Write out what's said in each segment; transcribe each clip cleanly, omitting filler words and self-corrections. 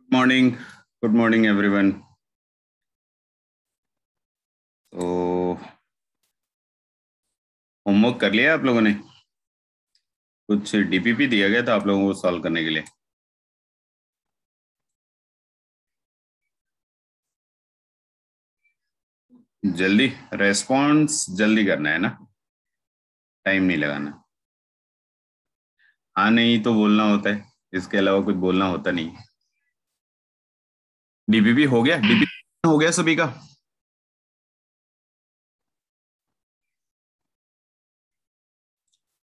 Morning. Good morning everyone. तो homework कर लिया आप लोगों ने? कुछ डीपीपी दिया गया था आप लोगों को सॉल्व करने के लिए। जल्दी रेस्पॉन्स जल्दी करना है ना, टाइम नहीं लगाना। हाँ नहीं तो बोलना होता है, इसके अलावा कुछ बोलना होता नहीं। डीपीपी हो गया, डीपीपी हो गया सभी का।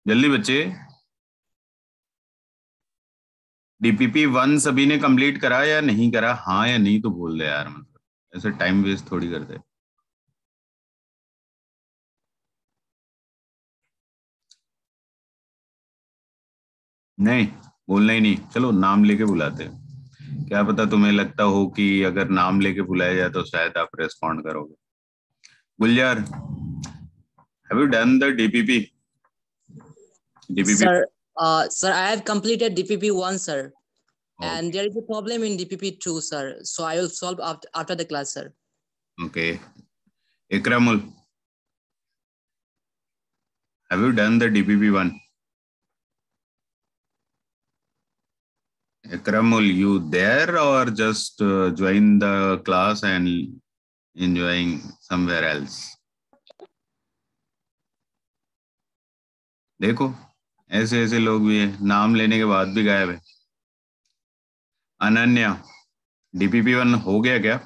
जल्दी बच्चे, डीपीपी 1 सभी ने कंप्लीट करा या नहीं करा? हाँ या नहीं तो बोल दे यार, मतलब ऐसे टाइम वेस्ट थोड़ी करते। नहीं, बोलना ही नहीं। चलो नाम लेके बुलाते हैं। क्या पता तुम्हें लगता हो कि अगर नाम लेके बुलाया जाए तो शायद आप रेस्पॉन्ड करोगे। Gulzar, have you done the DPP? DPP Sir, I have completed DPP 1, sir. And there is a problem in DPP 2, sir. So I will solve after the class, sir. Okay. Ikramul, have you done the DPP 1? Ikramul, you there or just join the class and enjoying somewhere else? देखो, ऐसे ऐसे लोग भी हैं, नाम लेने के बाद भी गायब है। अनन्या, डीपीपी 1 हो गया क्या?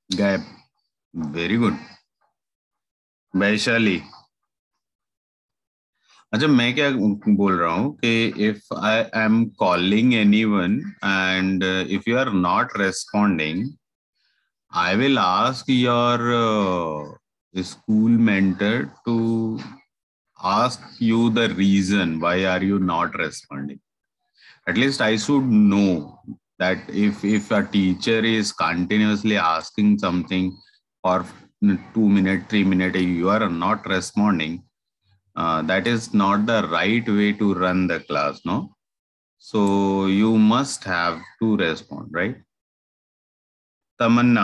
गायब। Very good. वैशाली, अच्छा मैं क्या बोल रहा हूँ कि if I am calling anyone and if you are not responding, I will ask your school mentor to ask you the reason why are you not responding. At least I should know that if a teacher is continuously asking something for 2 minutes, 3 minutes, you are not responding, that is not the right way to run the class, no? So you must have to respond, right? Tamanna,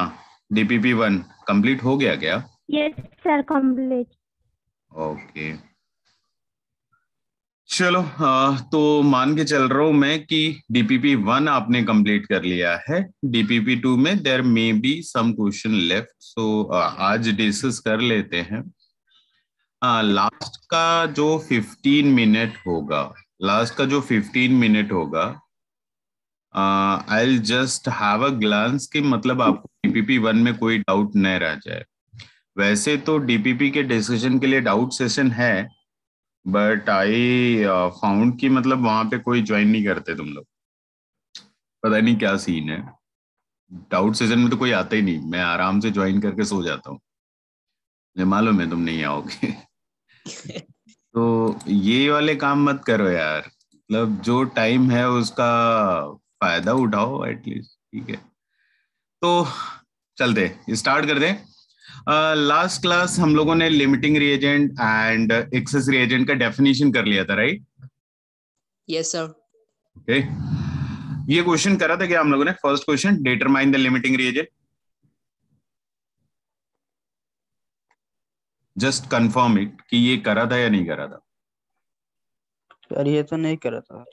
DPP 1 complete हो गया क्या? Yes sir, complete. Okay चलो, तो मान के चल रहा हूं मैं कि डीपीपी 1 आपने कंप्लीट कर लिया है। डीपीपी 2 में there may be some question left, so आज डिस्कस कर लेते हैं। लास्ट का जो 15 मिनट होगा, लास्ट का जो 15 मिनट होगा, I just have a glance कि मतलब आपको डीपीपी 1 में कोई डाउट न रह जाए। वैसे तो डीपीपी के डिस्कशन के लिए डाउट सेशन है, बट आई फाउंड कि मतलब वहां पे कोई ज्वाइन नहीं करते तुम लोग। पता नहीं क्या सीन है, डाउट सेशन में तो कोई आता ही नहीं। मैं आराम से ज्वाइन करके सो जाता हूँ, मुझे मालूम है तुम नहीं आओगे। तो ये वाले काम मत करो यार, मतलब जो टाइम है उसका फायदा उठाओ एटलीस्ट, ठीक है? तो चलते स्टार्ट कर दें। लास्ट क्लास हम लोगों ने limiting reagent and access reagent का डेफिनेशन कर लिया था, राइट? Yes sir. ओके, ये क्वेश्चन करा था क्या हम लोगों ने? First question, determine the limiting reagent. Just confirm it कि ये करा था या नहीं करा था। सर ये तो नहीं करा था।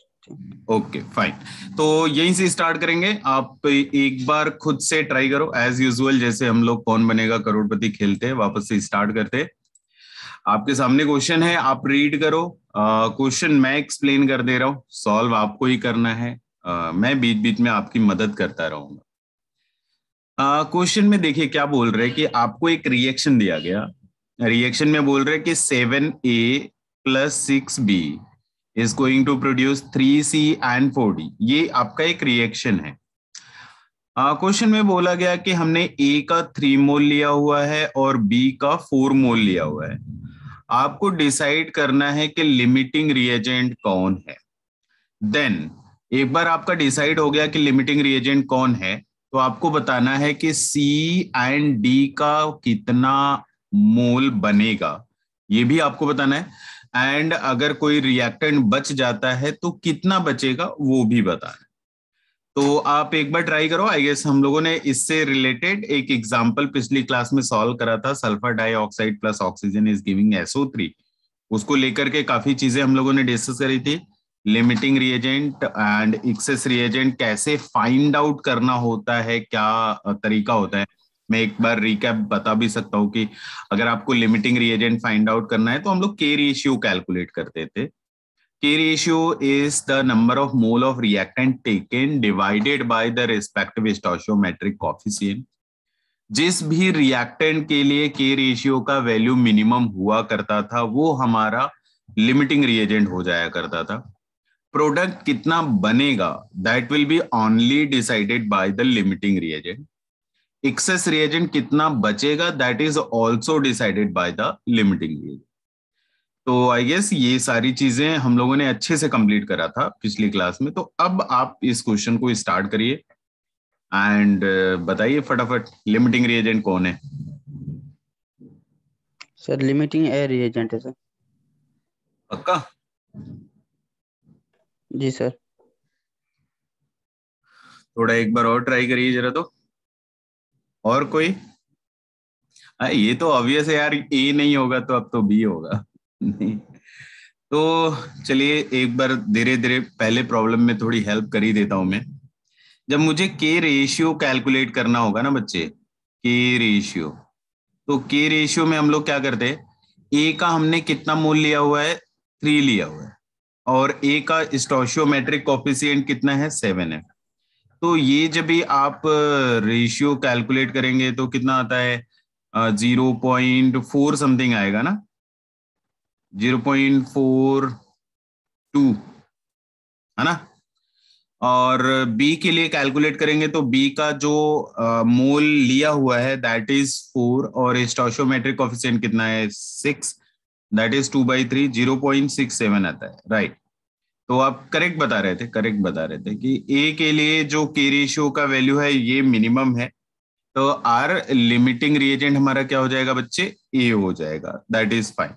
ओके फाइन, तो यहीं से स्टार्ट करेंगे। आप एक बार खुद से ट्राई करो एज यूजुअल, जैसे हम लोग कौन बनेगा करोड़पति खेलते हैं। वापस से स्टार्ट करते हैं। आपके सामने क्वेश्चन है, आप रीड करो। क्वेश्चन मैं एक्सप्लेन कर दे रहा हूँ, सॉल्व आपको ही करना है। मैं बीच बीच में आपकी मदद करता रहूंगा। क्वेश्चन में देखिए क्या बोल रहे हैं कि आपको एक रिएक्शन दिया गया। रिएक्शन में बोल रहे हैं कि 7A + 6B is going to produce 3C and 4D। ये आपका एक रिएक्शन है। क्वेश्चन में बोला गया कि हमने A का 3 मोल लिया हुआ है और B का 4 मोल लिया हुआ है। आपको डिसाइड करना है कि लिमिटिंग रिएजेंट कौन है। देन एक बार आपका डिसाइड हो गया कि लिमिटिंग रिएजेंट कौन है, तो आपको बताना है कि C एंड D का कितना मोल बनेगा, ये भी आपको बताना है। एंड अगर कोई रिएक्टेंट बच जाता है तो कितना बचेगा वो भी बताना है। तो आप एक बार ट्राई करो। आई गेस हम लोगों ने इससे रिलेटेड एक एग्जांपल पिछली क्लास में सॉल्व करा था, sulphur dioxide plus oxygen is giving SO3। उसको लेकर के काफी चीजें हम लोगों ने डिस्कस करी थी, limiting reagent and access reagent कैसे फाइंड आउट करना होता है, क्या तरीका होता है। मैं एक बार रिकैप बता भी सकता हूँ कि अगर आपको लिमिटिंग रिएजेंट फाइंड आउट करना है तो हम लोग के रेशियो कैलकुलेट करते थे। K ratio is the number of mole of reactant taken divided by the respective stoichiometric coefficient। जिस भी रिएक्टेंट के लिए K रेशियो का वैल्यू मिनिमम हुआ करता था वो हमारा लिमिटिंग रिएजेंट हो जाया करता था। प्रोडक्ट कितना बनेगा that will B only decided by the limiting reagent. Access reagent कितना बचेगा that is also decided by the limiting reagent. तो आई गेस ये सारी चीजें हम लोगों ने अच्छे से कंप्लीट करा था पिछली क्लास में। तो अब आप इस क्वेश्चन को स्टार्ट करिए एंड बताइए फटाफट, लिमिटिंग रिएजेंट कौन है? सर लिमिटिंग ए रिएजेंट है सर। पक्का? जी सर। थोड़ा एक बार और ट्राई करिए जरा तो। और कोई? ये तो ऑब्वियस है यार, ए नहीं होगा तो अब तो बी होगा। नहीं तो चलिए एक बार धीरे धीरे पहले प्रॉब्लम में थोड़ी हेल्प कर ही देता हूं मैं। जब मुझे के रेशियो कैलकुलेट करना होगा ना बच्चे, के रेशियो, तो के रेशियो में हम लोग क्या करते हैं, ए का हमने कितना मोल लिया हुआ है, 3 लिया हुआ है, और ए का स्टोइचियोमेट्रिक कोएफिशिएंट कितना है, 7 है। तो ये जब भी आप रेशियो कैलकुलेट करेंगे तो कितना आता है, 0.4 समथिंग आएगा ना, 0.42 है ना। और बी के लिए कैलकुलेट करेंगे तो बी का जो मोल लिया हुआ है दैट इज 4 और स्टोइचियोमेट्रिक कोएफिशिएंट कितना है, 6, दैट इज 2/3, 0.67 आता है, राइट। तो आप करेक्ट बता रहे थे, करेक्ट बता रहे थे कि ए के लिए जो के रेशियो का वैल्यू है ये मिनिमम है, तो आर लिमिटिंग रिएजेंट हमारा क्या हो जाएगा बच्चे, ए हो जाएगा, दैट इज फाइन।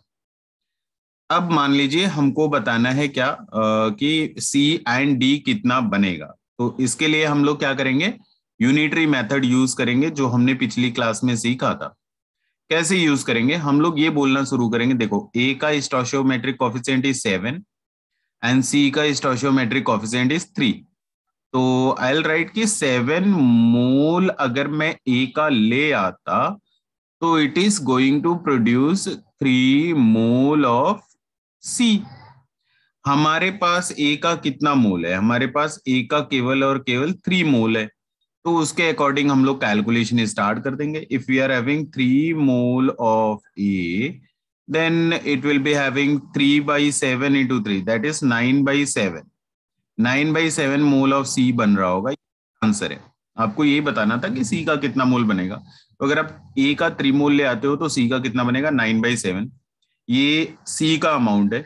अब मान लीजिए हमको बताना है क्या कि सी एंड डी कितना बनेगा। तो इसके लिए हम लोग क्या करेंगे, यूनिटरी मेथड यूज करेंगे जो हमने पिछली क्लास में सीखा था। कैसे यूज करेंगे, हम लोग ये बोलना शुरू करेंगे, देखो ए का स्टोइचियोमेट्रिक कोएफिशिएंट इज 7 एंड सी का स्टोइचियोमेट्रिक कोएफिशिएंट इज 3। तो आई विल राइट कि 7 मोल अगर मैं ए का ले आता तो it is going to produce 3 mole of C. हमारे पास ए का कितना मोल है, हमारे पास ए का केवल और केवल 3 मोल है, तो उसके अकॉर्डिंग हम लोग कैलकुलेशन स्टार्ट कर देंगे। If we are having 3 mole of A then it will be having 3/7 into 3, that is 9/7, 9/7 mole of C बन रहा होगा। आंसर है, आपको यही बताना था कि सी का कितना मोल बनेगा। तो अगर आप ए का 3 मोल ले आते हो तो सी का कितना बनेगा, 9/7, ये सी का अमाउंट है।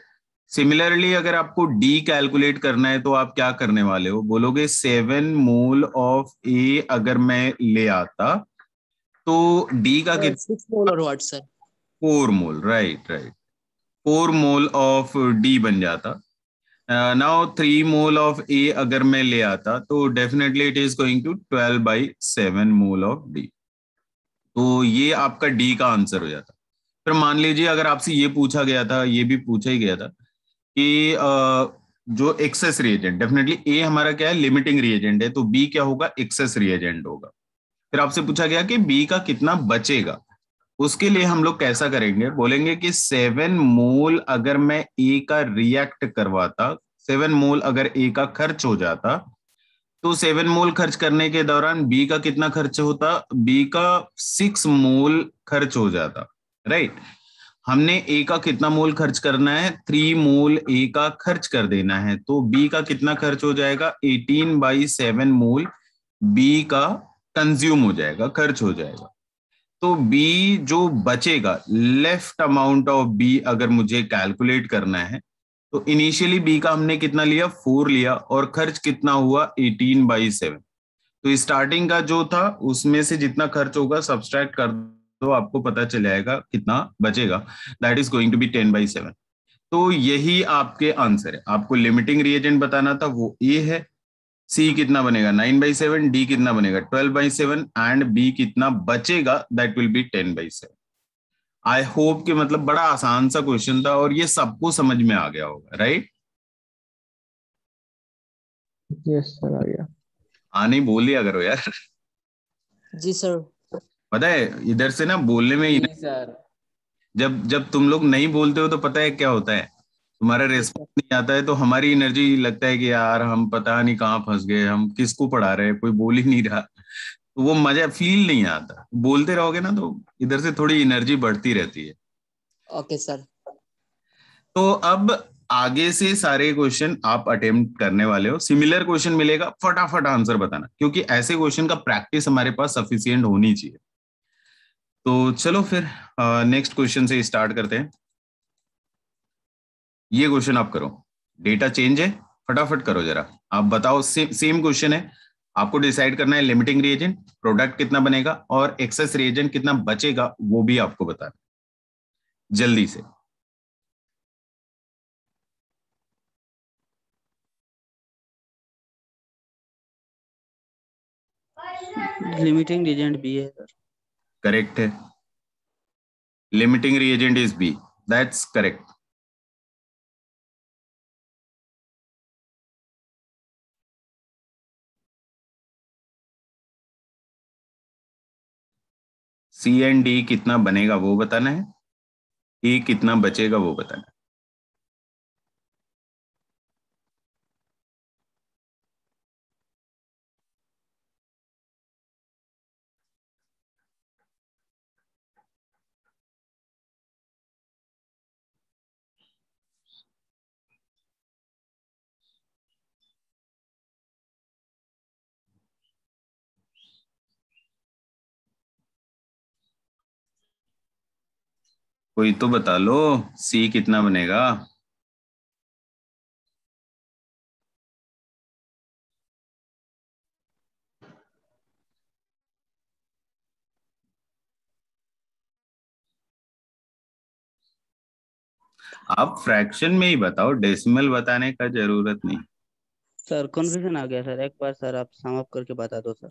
सिमिलरली अगर आपको डी कैलकुलेट करना है तो आप क्या करने वाले हो, बोलोगे 7 मोल ऑफ ए अगर मैं ले आता तो डी का कितना, 6 मोल और what sir, 4 mole, right right, 4 mole of D बन जाता। नाउ 3 मोल ऑफ ए अगर मैं ले आता तो definitely it is going to 12/7 mole of D. तो ये आपका डी का आंसर हो जाता। फिर मान लीजिए अगर आपसे ये पूछा गया था, ये भी पूछा ही गया था कि जो एक्सेस रिएजेंट, डेफिनेटली ए हमारा क्या है, लिमिटिंग रिएजेंट है, तो बी क्या होगा, एक्सेस रिएजेंट होगा। फिर आपसे पूछा गया कि बी का कितना बचेगा, उसके लिए हम लोग कैसा करेंगे, बोलेंगे कि 7 मोल अगर मैं ए का रिएक्ट करवाता, 7 मोल अगर ए का खर्च हो जाता तो 7 मोल खर्च करने के दौरान बी का कितना खर्च होता, बी का 6 मोल खर्च हो जाता, राइट। हमने ए का कितना मोल खर्च करना है, 3 मोल ए का खर्च कर देना है, तो बी का कितना खर्च हो जाएगा, 18/7 मोल बी का कंज्यूम हो जाएगा, खर्च हो जाएगा। तो बी जो बचेगा, लेफ्ट अमाउंट ऑफ बी अगर मुझे कैलकुलेट करना है तो इनिशियली बी का हमने कितना लिया, 4 लिया, और खर्च कितना हुआ, 18/7। तो स्टार्टिंग का जो था उसमें से जितना खर्च होगा सब्सट्रैक्ट कर दो, आपको पता चल जाएगा कितना बचेगा, that is going to be 10/7। तो यही आपके आंसर है। आपको लिमिटिंग रिएजेंट बताना था, वो ए है। सी कितना बनेगा 9/7, डी कितना बनेगा 12/7 एंड बी कितना बचेगा that will B 10/7। I hope कि मतलब बड़ा आसान सा क्वेश्चन था और ये सबको समझ में आ गया होगा, राइट? यस सर, आ गया। हाँ नहीं बोल लिया करो यार। जी सर। पता है इधर से ना बोलने में जी सर। जब जब तुम लोग नहीं बोलते हो तो पता है क्या होता है, तुम्हारा रेस्पॉन्स नहीं आता है तो हमारी एनर्जी लगता है कि यार हम पता नहीं कहाँ फंस गए, हम किसको पढ़ा रहे हैं, कोई बोल ही नहीं रहा, तो वो मजा फील नहीं आता। बोलते रहोगे ना तो इधर से थोड़ी एनर्जी बढ़ती रहती है। Okay sir. तो अब आगे से सारे क्वेश्चन आप अटेम्प्ट करने वाले हो, सिमिलर क्वेश्चन मिलेगा, फटाफट आंसर बताना, क्योंकि ऐसे क्वेश्चन का प्रैक्टिस हमारे पास सफिशियंट होनी चाहिए। तो चलो फिर नेक्स्ट क्वेश्चन से स्टार्ट करते हैं। ये क्वेश्चन आप करो, डेटा चेंज है, फटाफट करो जरा। आप बताओ, सेम क्वेश्चन है, आपको डिसाइड करना है लिमिटिंग रिएजेंट, प्रोडक्ट कितना बनेगा और एक्सेस रिएजेंट कितना बचेगा वो भी आपको बताना, जल्दी से। लिमिटिंग रिएजेंट बी है सर। करेक्ट है, limiting reagent is B, that's correct. C and D कितना बनेगा वो बताना है, ई कितना बचेगा वो बताना है। कोई तो बता लो, सी कितना बनेगा? आप फ्रैक्शन में ही बताओ, डेसिमल बताने का जरूरत नहीं। सर कंफ्यूजन आ गया सर, एक बार सर आप सम अप करके बता दो सर।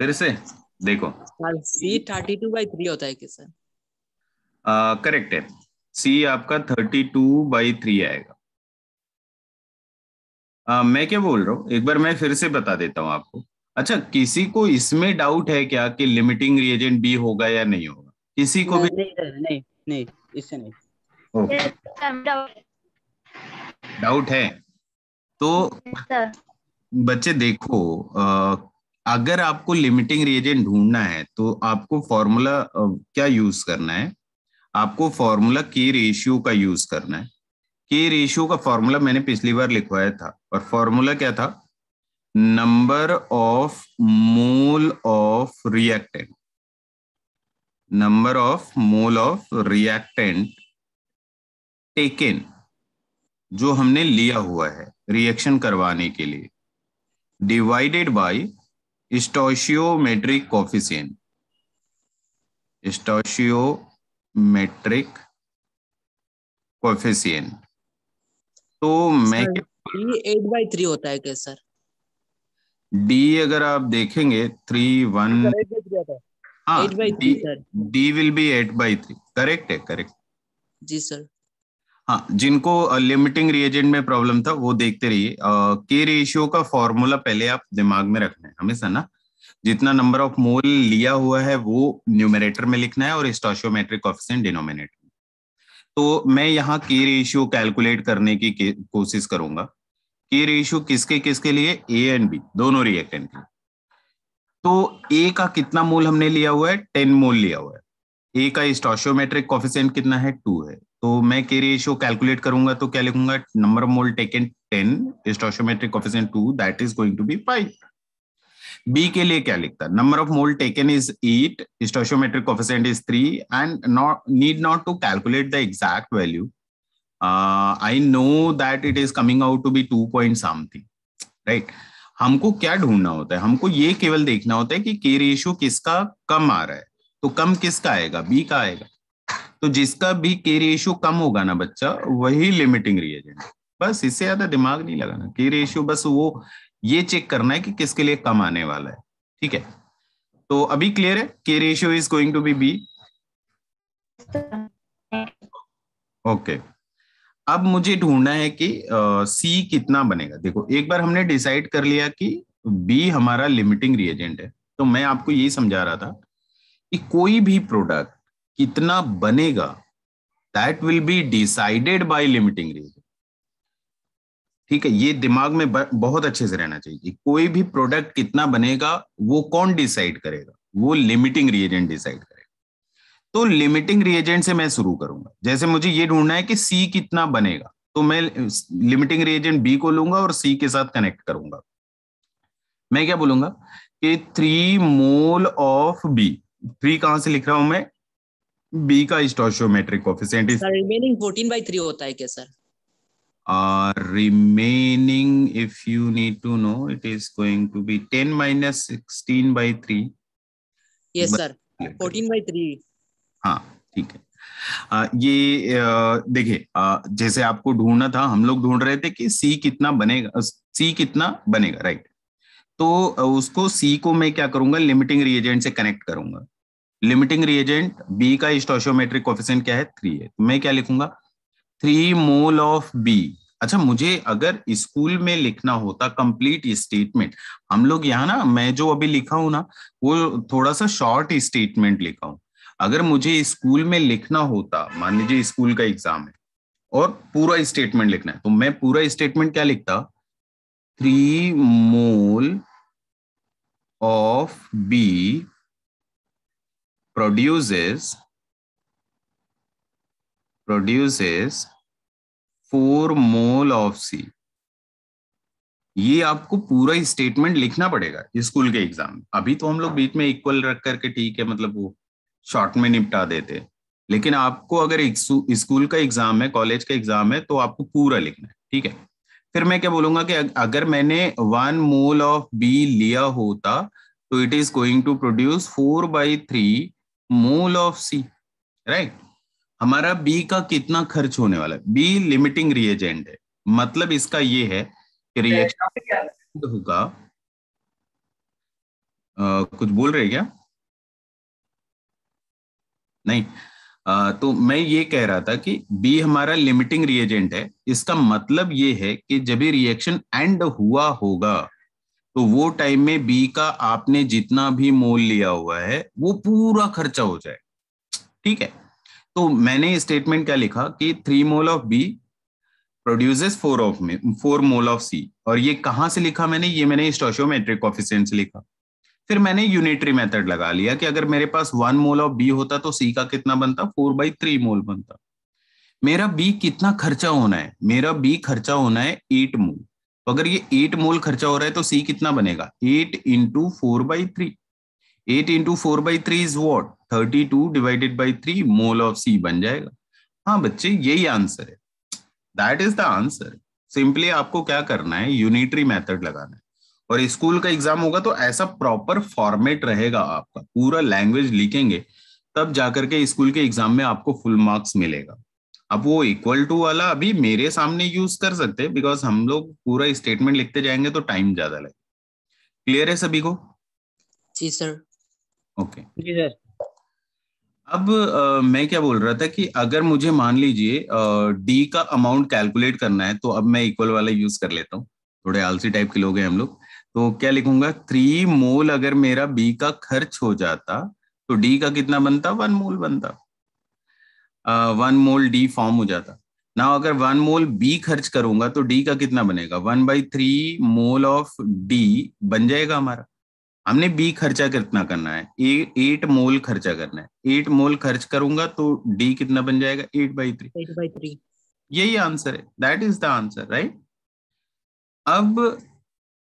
फिर से देखो, सर सी 32/3 होता है कि सर? करेक्ट है, सी आपका 32/3 आएगा। मैं क्या बोल रहा हूँ, एक बार मैं फिर से बता देता हूँ आपको। अच्छा, किसी को इसमें डाउट है क्या कि लिमिटिंग रिएजेंट बी होगा या नहीं होगा? किसी को भी नहीं सर, नहीं नहीं, इससे नहीं। डाउट है? तो सर बच्चे देखो, अगर आपको लिमिटिंग रिएजेंट ढूंढना है तो आपको फॉर्मूला क्या यूज करना है? आपको फॉर्मूला के रेशियो का यूज करना है। के रेशियो का फॉर्मूला मैंने पिछली बार लिखवाया था, और फॉर्मूला क्या था? Number of mole of reactant, number of mole of reactant taken, जो हमने लिया हुआ है रिएक्शन करवाने के लिए, डिवाइडेड बाय स्टोइचियोमेट्रिक कोफिशिएंट, स्टोइचियोमेट्रिक कोफिशिएंट। तो मैं सर डी 8/3 होता है क्या सर? डी अगर आप देखेंगे 3 1, 8/3 होता है। हाँ 8/3 sir. D will be 8/3, correct है, करेक्ट। जी सर। हाँ, जिनको लिमिटिंग रिएजेंट में प्रॉब्लम था वो देखते रहिए। के रेशियो का फॉर्मूला पहले आप दिमाग में रखना है हमेशा ना, जितना नंबर ऑफ मोल लिया हुआ है वो न्यूमरेटर में लिखना है और स्टोइचियोमेट्रिक कोएफिशिएंट डिनोमिनेटर में। तो मैं यहाँ के रेशियो कैलकुलेट करने की कोशिश करूंगा। के रेशियो किसके किसके लिए? ए एंड बी दोनों रिएक्टेंट के। तो ए का कितना मोल हमने लिया हुआ है? 10 मोल लिया हुआ है। ए का स्टोइचियोमेट्रिक कोएफिशिएंट कितना है? 2 है। तो मैं के रेशियो कैलकुलेट करूंगा तो क्या लिखूंगा? Number of mole taken 10, stoichiometric coefficient 2, that is going to be 5। B के लिए क्या लिखता? Number of mole taken is 8, stoichiometric coefficient is 3 and need not to calculate the exact value. I know that it is coming out to be 2 point something, right? हमको क्या ढूंढना होता है? हमको ये केवल देखना होता है कि के रेशियो किसका कम आ रहा है। तो कम किसका आएगा? बी का आएगा। तो जिसका भी के रेशियो कम होगा ना बच्चा, वही लिमिटिंग रिएजेंट। बस इससे ज्यादा दिमाग नहीं लगाना। के रेशियो बस वो ये चेक करना है कि किसके लिए कम आने वाला है। ठीक है, तो अभी क्लियर है, के ratio is going to be B. Okay, अब मुझे ढूंढना है कि सी कितना बनेगा। देखो एक बार हमने डिसाइड कर लिया कि बी हमारा लिमिटिंग रिएजेंट है, तो मैं आपको यही समझा रहा था कि कोई भी प्रोडक्ट कितना बनेगा that will be decided by limiting reagent. ठीक है, ये दिमाग में बहुत अच्छे से रहना चाहिए। कोई भी प्रोडक्ट कितना बनेगा वो कौन डिसाइड करेगा? वो लिमिटिंग रिएजेंट डिसाइड करेगा। तो लिमिटिंग रिएजेंट से मैं शुरू करूंगा। जैसे मुझे ये ढूंढना है कि सी कितना बनेगा, तो मैं लिमिटिंग रिएजेंट बी को लूंगा और सी के साथ कनेक्ट करूंगा। मैं क्या बोलूंगा कि 3 मोल ऑफ बी। 3 कहां से लिख रहा हूं मैं? बी का स्टोइचियोमेट्रिक कोएफिशिएंट इज सर रिमेनिंग 14/3 होता है क्या sir? remaining, if you need to know, it is going to be 10 minus 16/3. Yes sir, 14/3। हाँ ठीक है। ये देखिए, जैसे आपको ढूंढना था, हम लोग ढूंढ रहे थे कि सी कितना बनेगा, सी कितना बनेगा, राइट। तो उसको सी को मैं क्या करूंगा, लिमिटिंग रिएजेंट से कनेक्ट करूंगा। लिमिटिंग रिएजेंट बी का स्टोइचियोमेट्रिक कोएफिशिएंट क्या है? 3 है। तो मैं क्या लिखूंगा? 3 मोल ऑफ बी। अच्छा, मुझे अगर स्कूल में लिखना होता कंप्लीट स्टेटमेंट, हम लोग यहाँ ना, मैं जो अभी लिखा हूं ना वो थोड़ा सा शॉर्ट स्टेटमेंट लिखा हूं। अगर मुझे स्कूल में लिखना होता, मान लीजिए स्कूल का एग्जाम है और पूरा स्टेटमेंट लिखना है, तो मैं पूरा स्टेटमेंट क्या लिखता? 3 mole of B produces 4 mole of C. ये आपको पूरा स्टेटमेंट लिखना पड़ेगा स्कूल के एग्जाम में। अभी तो हम लोग बीच में इक्वल रख करके ठीक है, मतलब वो शॉर्ट में निपटा देते, लेकिन आपको अगर स्कूल का एग्जाम है, कॉलेज का एग्जाम है, तो आपको पूरा लिखना है। ठीक है, फिर मैं क्या बोलूंगा कि अगर मैंने 1 मोल ऑफ बी लिया होता तो it is going to produce 4/3 mole of C, right. हमारा बी का कितना खर्च होने वाला है? बी लिमिटिंग रिएजेंट है, मतलब इसका ये है कि रिएक्शन होगा। कुछ बोल रहे क्या? नहीं। तो मैं ये कह रहा था कि बी हमारा लिमिटिंग रिएजेंट है। इसका मतलब ये है कि जब ये रिएक्शन एंड हुआ होगा तो वो टाइम में बी का आपने जितना भी मोल लिया हुआ है वो पूरा खर्चा हो जाए। ठीक है, तो मैंने स्टेटमेंट क्या लिखा कि 3 mole of B produces 4 mole of C. और ये कहां से लिखा मैंने? ये मैंने स्टोइचियोमेट्रिक कोएफिशिएंट से लिखा। फिर मैंने यूनिटरी मेथड लगा लिया कि अगर मेरे पास 1 मोल ऑफ बी होता तो सी का कितना बनता? 4/3 मोल बनता। मेरा बी कितना खर्चा होना है? मेरा बी खर्चा होना है 8 मोल। तो अगर ये 8 मोल खर्चा हो रहा है तो सी कितना बनेगा? 8 into 4/3। 8 into 4/3 is what? 32 divided by 3 mole of C बन जाएगा। हाँ बच्चे, यही आंसर है, that is the answer. Simply आपको क्या करना है, यूनिटरी मेथड लगाना है। और स्कूल का एग्जाम होगा तो ऐसा प्रॉपर फॉर्मेट रहेगा, आपका पूरा लैंग्वेज लिखेंगे, तब जाकर के स्कूल के एग्जाम में आपको फुल मार्क्स मिलेगा। अब वो इक्वल टू वाला अभी मेरे सामने यूज कर सकते हैं, बिकॉज हम लोग पूरा स्टेटमेंट लिखते जाएंगे तो टाइम ज्यादा लगेगा। क्लियर है सभी को? जी सर। ओके जी सर। अब मैं क्या बोल रहा था कि अगर मुझे मान लीजिए डी का अमाउंट कैलकुलेट करना है, तो अब मैं इक्वल वाला यूज कर लेता हूँ। थोड़े आलसी टाइप के लोग हैं हम लोग, तो क्या लिखूंगा? 3 मोल अगर मेरा बी का खर्च हो जाता तो डी का कितना बनता? 1 मोल बनता। 1 मोल डी फॉर्म हो जाता ना। अगर 1 मोल बी खर्च करूंगा तो डी का कितना बनेगा? 1/3 मोल ऑफ डी बन जाएगा हमारा। हमने बी खर्चा कितना करना है? 8 मोल खर्चा करना है। 8 मोल खर्च करूंगा तो डी कितना बन जाएगा? 8/3। 8/3। यही आंसर है, that is the answer, right. अब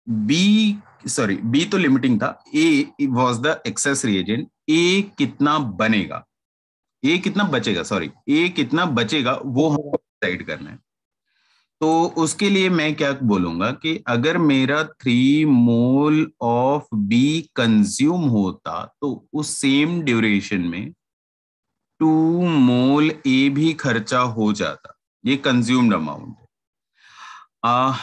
बी, सॉरी बी तो लिमिटिंग था, A was the excess reagent. A कितना बनेगा, ए कितना बचेगा, सॉरी ए कितना बचेगा वो हमको डिसाइड करना है। तो उसके लिए मैं क्या बोलूंगा कि अगर मेरा 3 मोल ऑफ बी कंज्यूम होता तो उस सेम ड्यूरेशन में 2 मोल ए भी खर्चा हो जाता, ये कंज्यूम्ड अमाउंट है।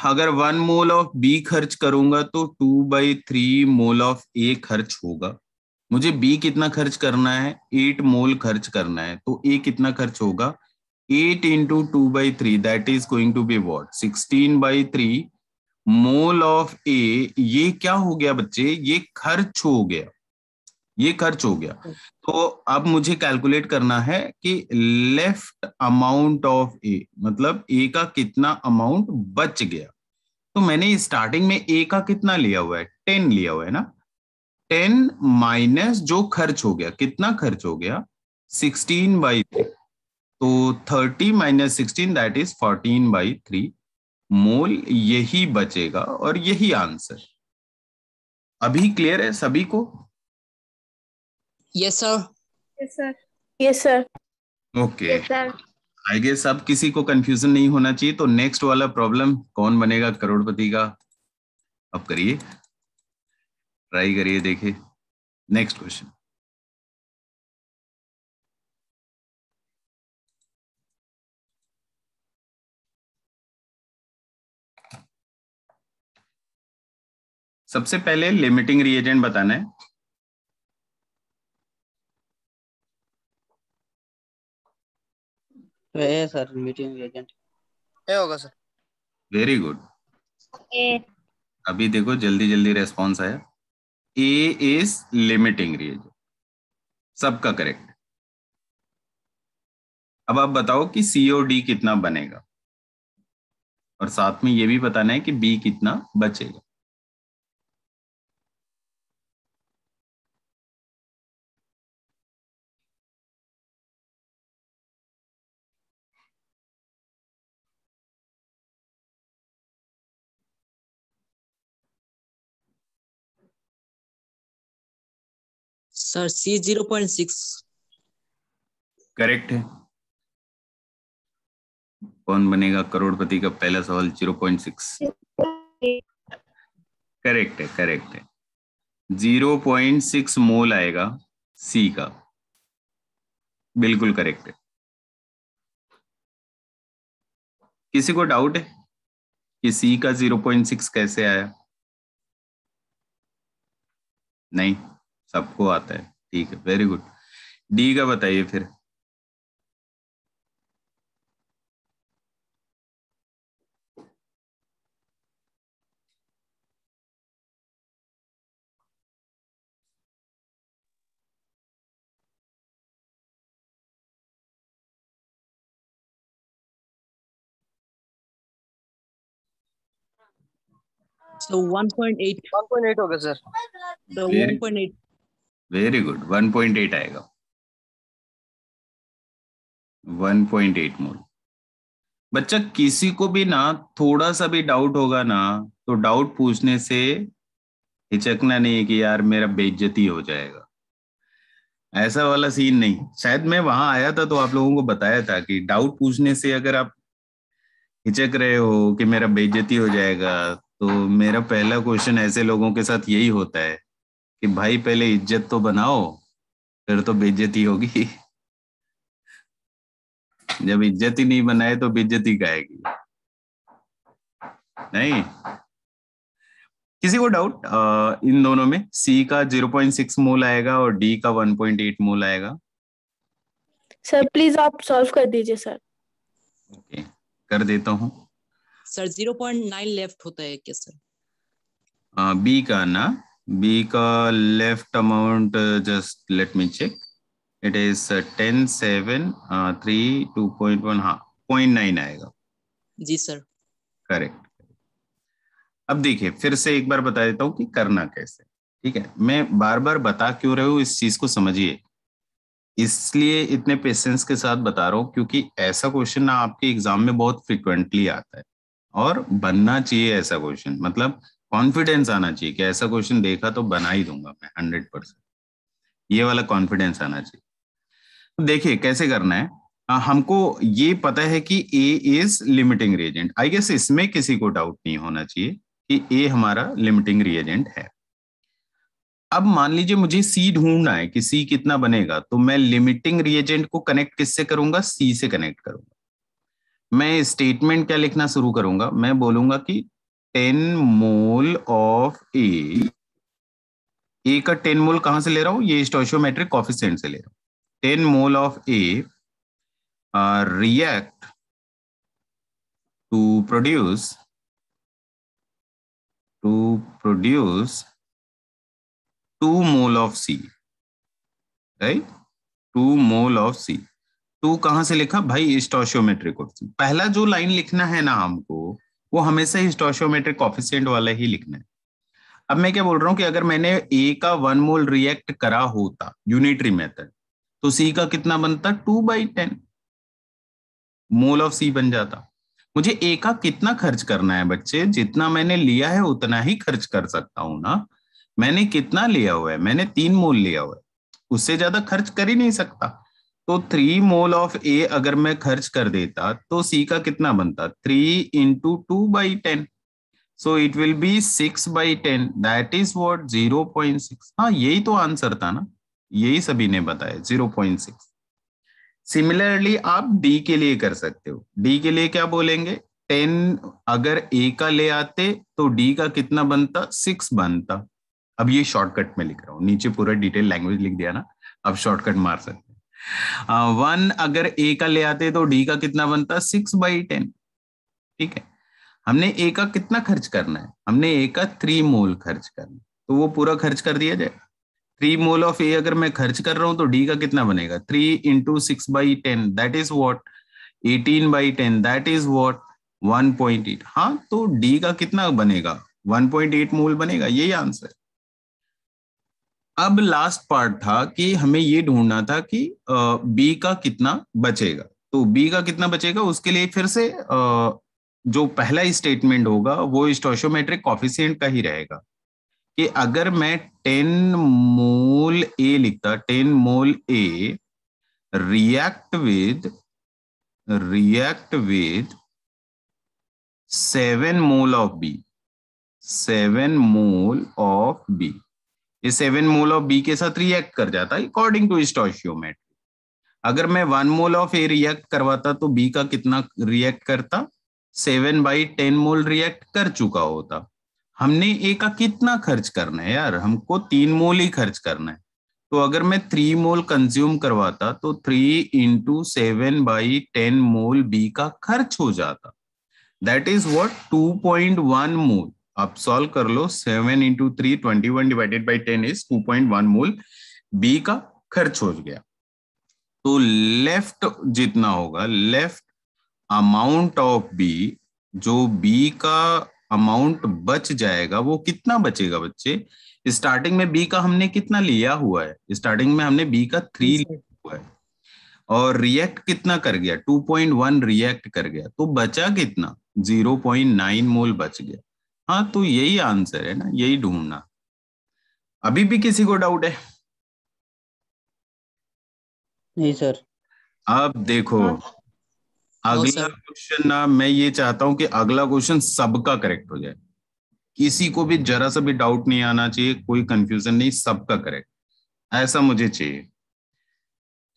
अगर 1 मोल ऑफ बी खर्च करूंगा तो 2/3 मोल ऑफ ए खर्च होगा। मुझे बी कितना खर्च करना है, 8 मोल खर्च करना है, तो ए कितना खर्च होगा, 8 into 2/3 that is going to be what, 16/3 mole of A. ये क्या हो गया बच्चे, ये खर्च हो गया, ये खर्च हो गया। तो अब मुझे कैलकुलेट करना है कि लेफ्ट अमाउंट ऑफ ए, मतलब ए का कितना अमाउंट बच गया। तो मैंने स्टार्टिंग में ए का कितना लिया हुआ है, 10 लिया हुआ है ना, 10 माइनस जो खर्च हो गया, कितना खर्च हो गया, 16/3, तो 30 माइनस 16 दैट इज 14/3 मोल, यही बचेगा और यही आंसर। अभी क्लियर है सभी को? Yes, sir. Yes, sir. Yes, sir. Okay, Yes, sir. I guess सब किसी को कंफ्यूजन नहीं होना चाहिए। तो नेक्स्ट वाला प्रॉब्लम कौन बनेगा करोड़पति का, अब करिए, ट्राई करिए, देखिए नेक्स्ट क्वेश्चन। सबसे पहले लिमिटिंग रिएजेंट बताना है। ए सर, मीटिंग एजेंट ए होगा सर। Very good, A. अभी देखो जल्दी जल्दी रेस्पॉन्स आया। ए इज लिमिटिंग रिएजेंट, सबका करेक्ट। अब आप बताओ कि सी और डी कितना बनेगा, और साथ में ये भी बताना है कि बी कितना बचेगा। Sir, C 0.6. करेक्ट है। कौन बनेगा करोड़पति का पहला सवाल, 0.6। करेक्ट है, करेक्ट है, 0.6 मोल आएगा सी का, बिल्कुल करेक्ट है। किसी को डाउट है कि सी का 0.6 कैसे आया? नहीं, सबको आता है, ठीक है, वेरी गुड। डी का बताइए फिर। So 1.8. 1.8 होगा sir. So Very- 1.8. Very good, 1.8 आएगा, 1.8 मोल। बच्चा किसी को भी ना थोड़ा सा भी डाउट होगा ना, तो डाउट पूछने से हिचकना नहीं है कि यार मेरा बेइज्जती हो जाएगा, ऐसा वाला सीन नहीं। शायद मैं वहां आया था तो आप लोगों को बताया था कि डाउट पूछने से अगर आप हिचक रहे हो कि मेरा बेइज्जती हो जाएगा, तो मेरा पहला क्वेश्चन ऐसे लोगों के साथ यही होता है कि भाई पहले इज्जत तो बनाओ, फिर तो बेइज्जती होगी। जब इज्जत ही नहीं बनाए तो बेइज्जती का आएगी? नहीं। किसी को डाउट इन दोनों में? सी का 0.6 मोल आएगा और डी का 1.8 मोल आएगा। सर प्लीज आप सॉल्व कर दीजिए सर। ओके, कर देता हूँ। Sir, 0.9 left होता है क्या सर? बी का ना, बी का left amount, just let me check, it is 10, 7, 3, 2.1, हाँ 0.9 आएगा। जी सर। करेक्ट। अब देखिए फिर से एक बार बता देता हूँ कि करना कैसे, ठीक है? मैं बार बार बता क्यों रहा हूँ, इस चीज को समझिए, इसलिए इतने पेशेंस के साथ बता रहा हूँ क्योंकि ऐसा क्वेश्चन ना आपके एग्जाम में बहुत फ्रिक्वेंटली आता है, और बनना चाहिए ऐसा क्वेश्चन, मतलब कॉन्फिडेंस आना चाहिए कि ऐसा क्वेश्चन देखा तो बना ही दूंगा मैं 100%, ये वाला कॉन्फिडेंस आना चाहिए। तो देखिए कैसे करना है। हमको ये पता है कि A is limiting reagent, I guess इसमें किसी को डाउट नहीं होना चाहिए कि ए हमारा लिमिटिंग रिएजेंट है। अब मान लीजिए मुझे सी ढूंढना है कि सी कितना बनेगा, तो मैं लिमिटिंग रिएजेंट को कनेक्ट किससे करूंगा? सी से कनेक्ट करूंगा। मैं स्टेटमेंट क्या लिखना शुरू करूंगा? मैं बोलूंगा कि 10 मोल ऑफ ए का 10 मोल कहां से ले रहा हूं? ये स्टोइचियोमेट्रिक कोएफिशिएंट से ले रहा हूं। 10 मोल of A react to produce 2 mole of C, right? 2 mole of C। 2 कहां से लिखा भाई? स्टोइचियोमेट्रिक कोएफिशिएंट। पहला जो लाइन लिखना है ना हमको, वो हमेशा स्टोइचियोमेट्रिक कोएफिशिएंट वाला ही लिखना है। अब मैं क्या बोल रहा हूं कि अगर मैंने ए का 1 मोल रिएक्ट करा होता यूनिटरी मेथड, तो सी का कितना बनता? 2/10 मोल ऑफ सी बन जाता। मुझे ए का कितना खर्च करना है बच्चे? जितना मैंने लिया है उतना ही खर्च कर सकता हूं ना। मैंने कितना लिया हुआ है? मैंने 3 मोल लिया हुआ है, उससे ज्यादा खर्च कर ही नहीं सकता। तो 3 मोल ऑफ ए अगर मैं खर्च कर देता तो सी का कितना बनता? 3 into 2/10, so it will be 6/10, that is what? 0.6। हाँ, यही तो आंसर था ना, यही सभी ने बताया, 0.6। सिमिलरली आप डी के लिए कर सकते हो। डी के लिए क्या बोलेंगे? 10 अगर ए का ले आते तो डी का कितना बनता? 6 बनता। अब ये शॉर्टकट में लिख रहा हूं, नीचे पूरा डिटेल लैंग्वेज लिख दिया ना, अब शॉर्टकट मार सकते हैं। 1 अगर ए का ले आते तो डी का कितना बनता? 6/10। ठीक है, हमने ए का कितना खर्च करना है? हमने ए का 3 मोल खर्च करना है, तो वो पूरा खर्च कर दिया जाए। 3 मोल ऑफ ए अगर मैं खर्च कर रहा हूं तो डी का कितना बनेगा? 3 into 6/10, that is what? 18/10, that is what? 1.8। हाँ, तो डी का कितना बनेगा? 1.8 मोल बनेगा, यही आंसर। अब लास्ट पार्ट था कि हमें ये ढूंढना था कि बी का कितना बचेगा। तो बी का कितना बचेगा उसके लिए फिर से जो पहला स्टेटमेंट होगा वो स्टोइचियोमेट्रिक कोएफिशिएंट का ही रहेगा कि अगर मैं 10 मोल ए लिखता, 10 mole A react with 7 mole of B, 7 mole of B, ये 7 मोल ऑफ बी के साथ रिएक्ट कर जाता है अकॉर्डिंग टू स्टोइचियोमेट्री। अगर मैं 1 मोल ऑफ ए रिएक्ट करवाता तो बी का कितना रिएक्ट करता? 7/10 मोल रिएक्ट कर चुका होता। हमने ए का कितना खर्च करना है यार? हमको 3 मोल ही खर्च करना है। तो अगर मैं 3 मोल कंज्यूम करवाता तो 3 इंटू 7/10 मोल बी का खर्च हो जाता, दैट इज व्हाट? 2.1 मोल। आप सॉल्व कर लो, 7 into 3 21 divided by 10 is 2.1 mole B का खर्च हो गया। तो लेफ्ट जितना होगा, लेफ्ट अमाउंट ऑफ बी, जो बी का अमाउंट बच जाएगा वो कितना बचेगा बच्चे? स्टार्टिंग में बी का हमने कितना लिया हुआ है? स्टार्टिंग में हमने बी का 3 लिया हुआ है और रिएक्ट कितना कर गया? 2.1 रिएक्ट कर गया, तो बचा कितना? 0.9 मोल बच गया। हाँ, तो यही आंसर है ना, यही ढूंढना। अभी भी किसी को डाउट है? नहीं सर। अब देखो अगला क्वेश्चन ना, मैं ये चाहता हूं कि अगला क्वेश्चन सबका करेक्ट हो जाए, किसी को भी जरा सा भी डाउट नहीं आना चाहिए, कोई कंफ्यूजन नहीं, सबका करेक्ट, ऐसा मुझे चाहिए।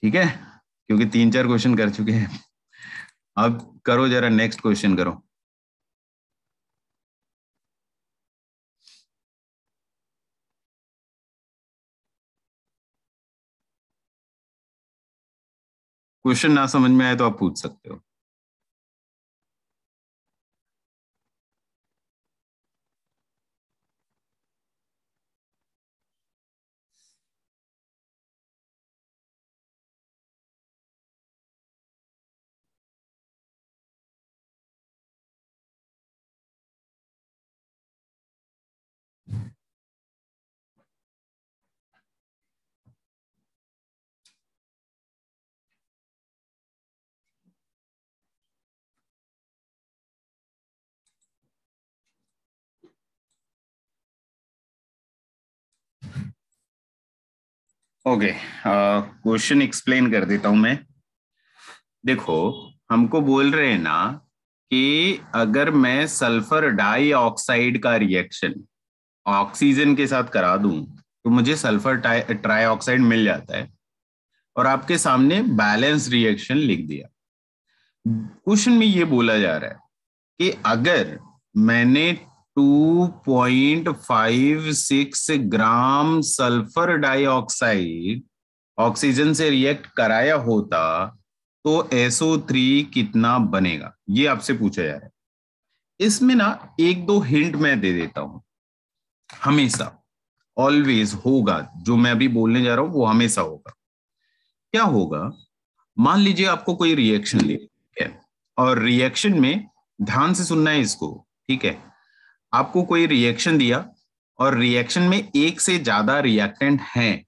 ठीक है, क्योंकि 3-4 क्वेश्चन कर चुके हैं। अब करो जरा, नेक्स्ट क्वेश्चन करो। क्वेश्चन ना समझ में आए तो आप पूछ सकते हो। ओके, क्वेश्चन एक्सप्लेन कर देता हूं मैं। देखो, हमको बोल रहे हैं ना कि अगर मैं सल्फर डाइऑक्साइड का रिएक्शन ऑक्सीजन के साथ करा दूं तो मुझे सल्फर ट्राइऑक्साइड मिल जाता है, और आपके सामने बैलेंस रिएक्शन लिख दिया। क्वेश्चन में ये बोला जा रहा है कि अगर मैंने 2.56 ग्राम सल्फर डाइऑक्साइड ऑक्सीजन से रिएक्ट कराया होता तो SO3 कितना बनेगा, ये आपसे पूछा जा रहा है। इसमें ना एक दो हिंट मैं दे देता हूं। हमेशा ऑलवेज होगा, जो मैं अभी बोलने जा रहा हूं वो हमेशा होगा। क्या होगा, मान लीजिए आपको कोई रिएक्शन ली है, और रिएक्शन में ध्यान से सुनना है इसको, ठीक है। आपको कोई रिएक्शन दिया और रिएक्शन में एक से ज्यादा रिएक्टेंट हैं,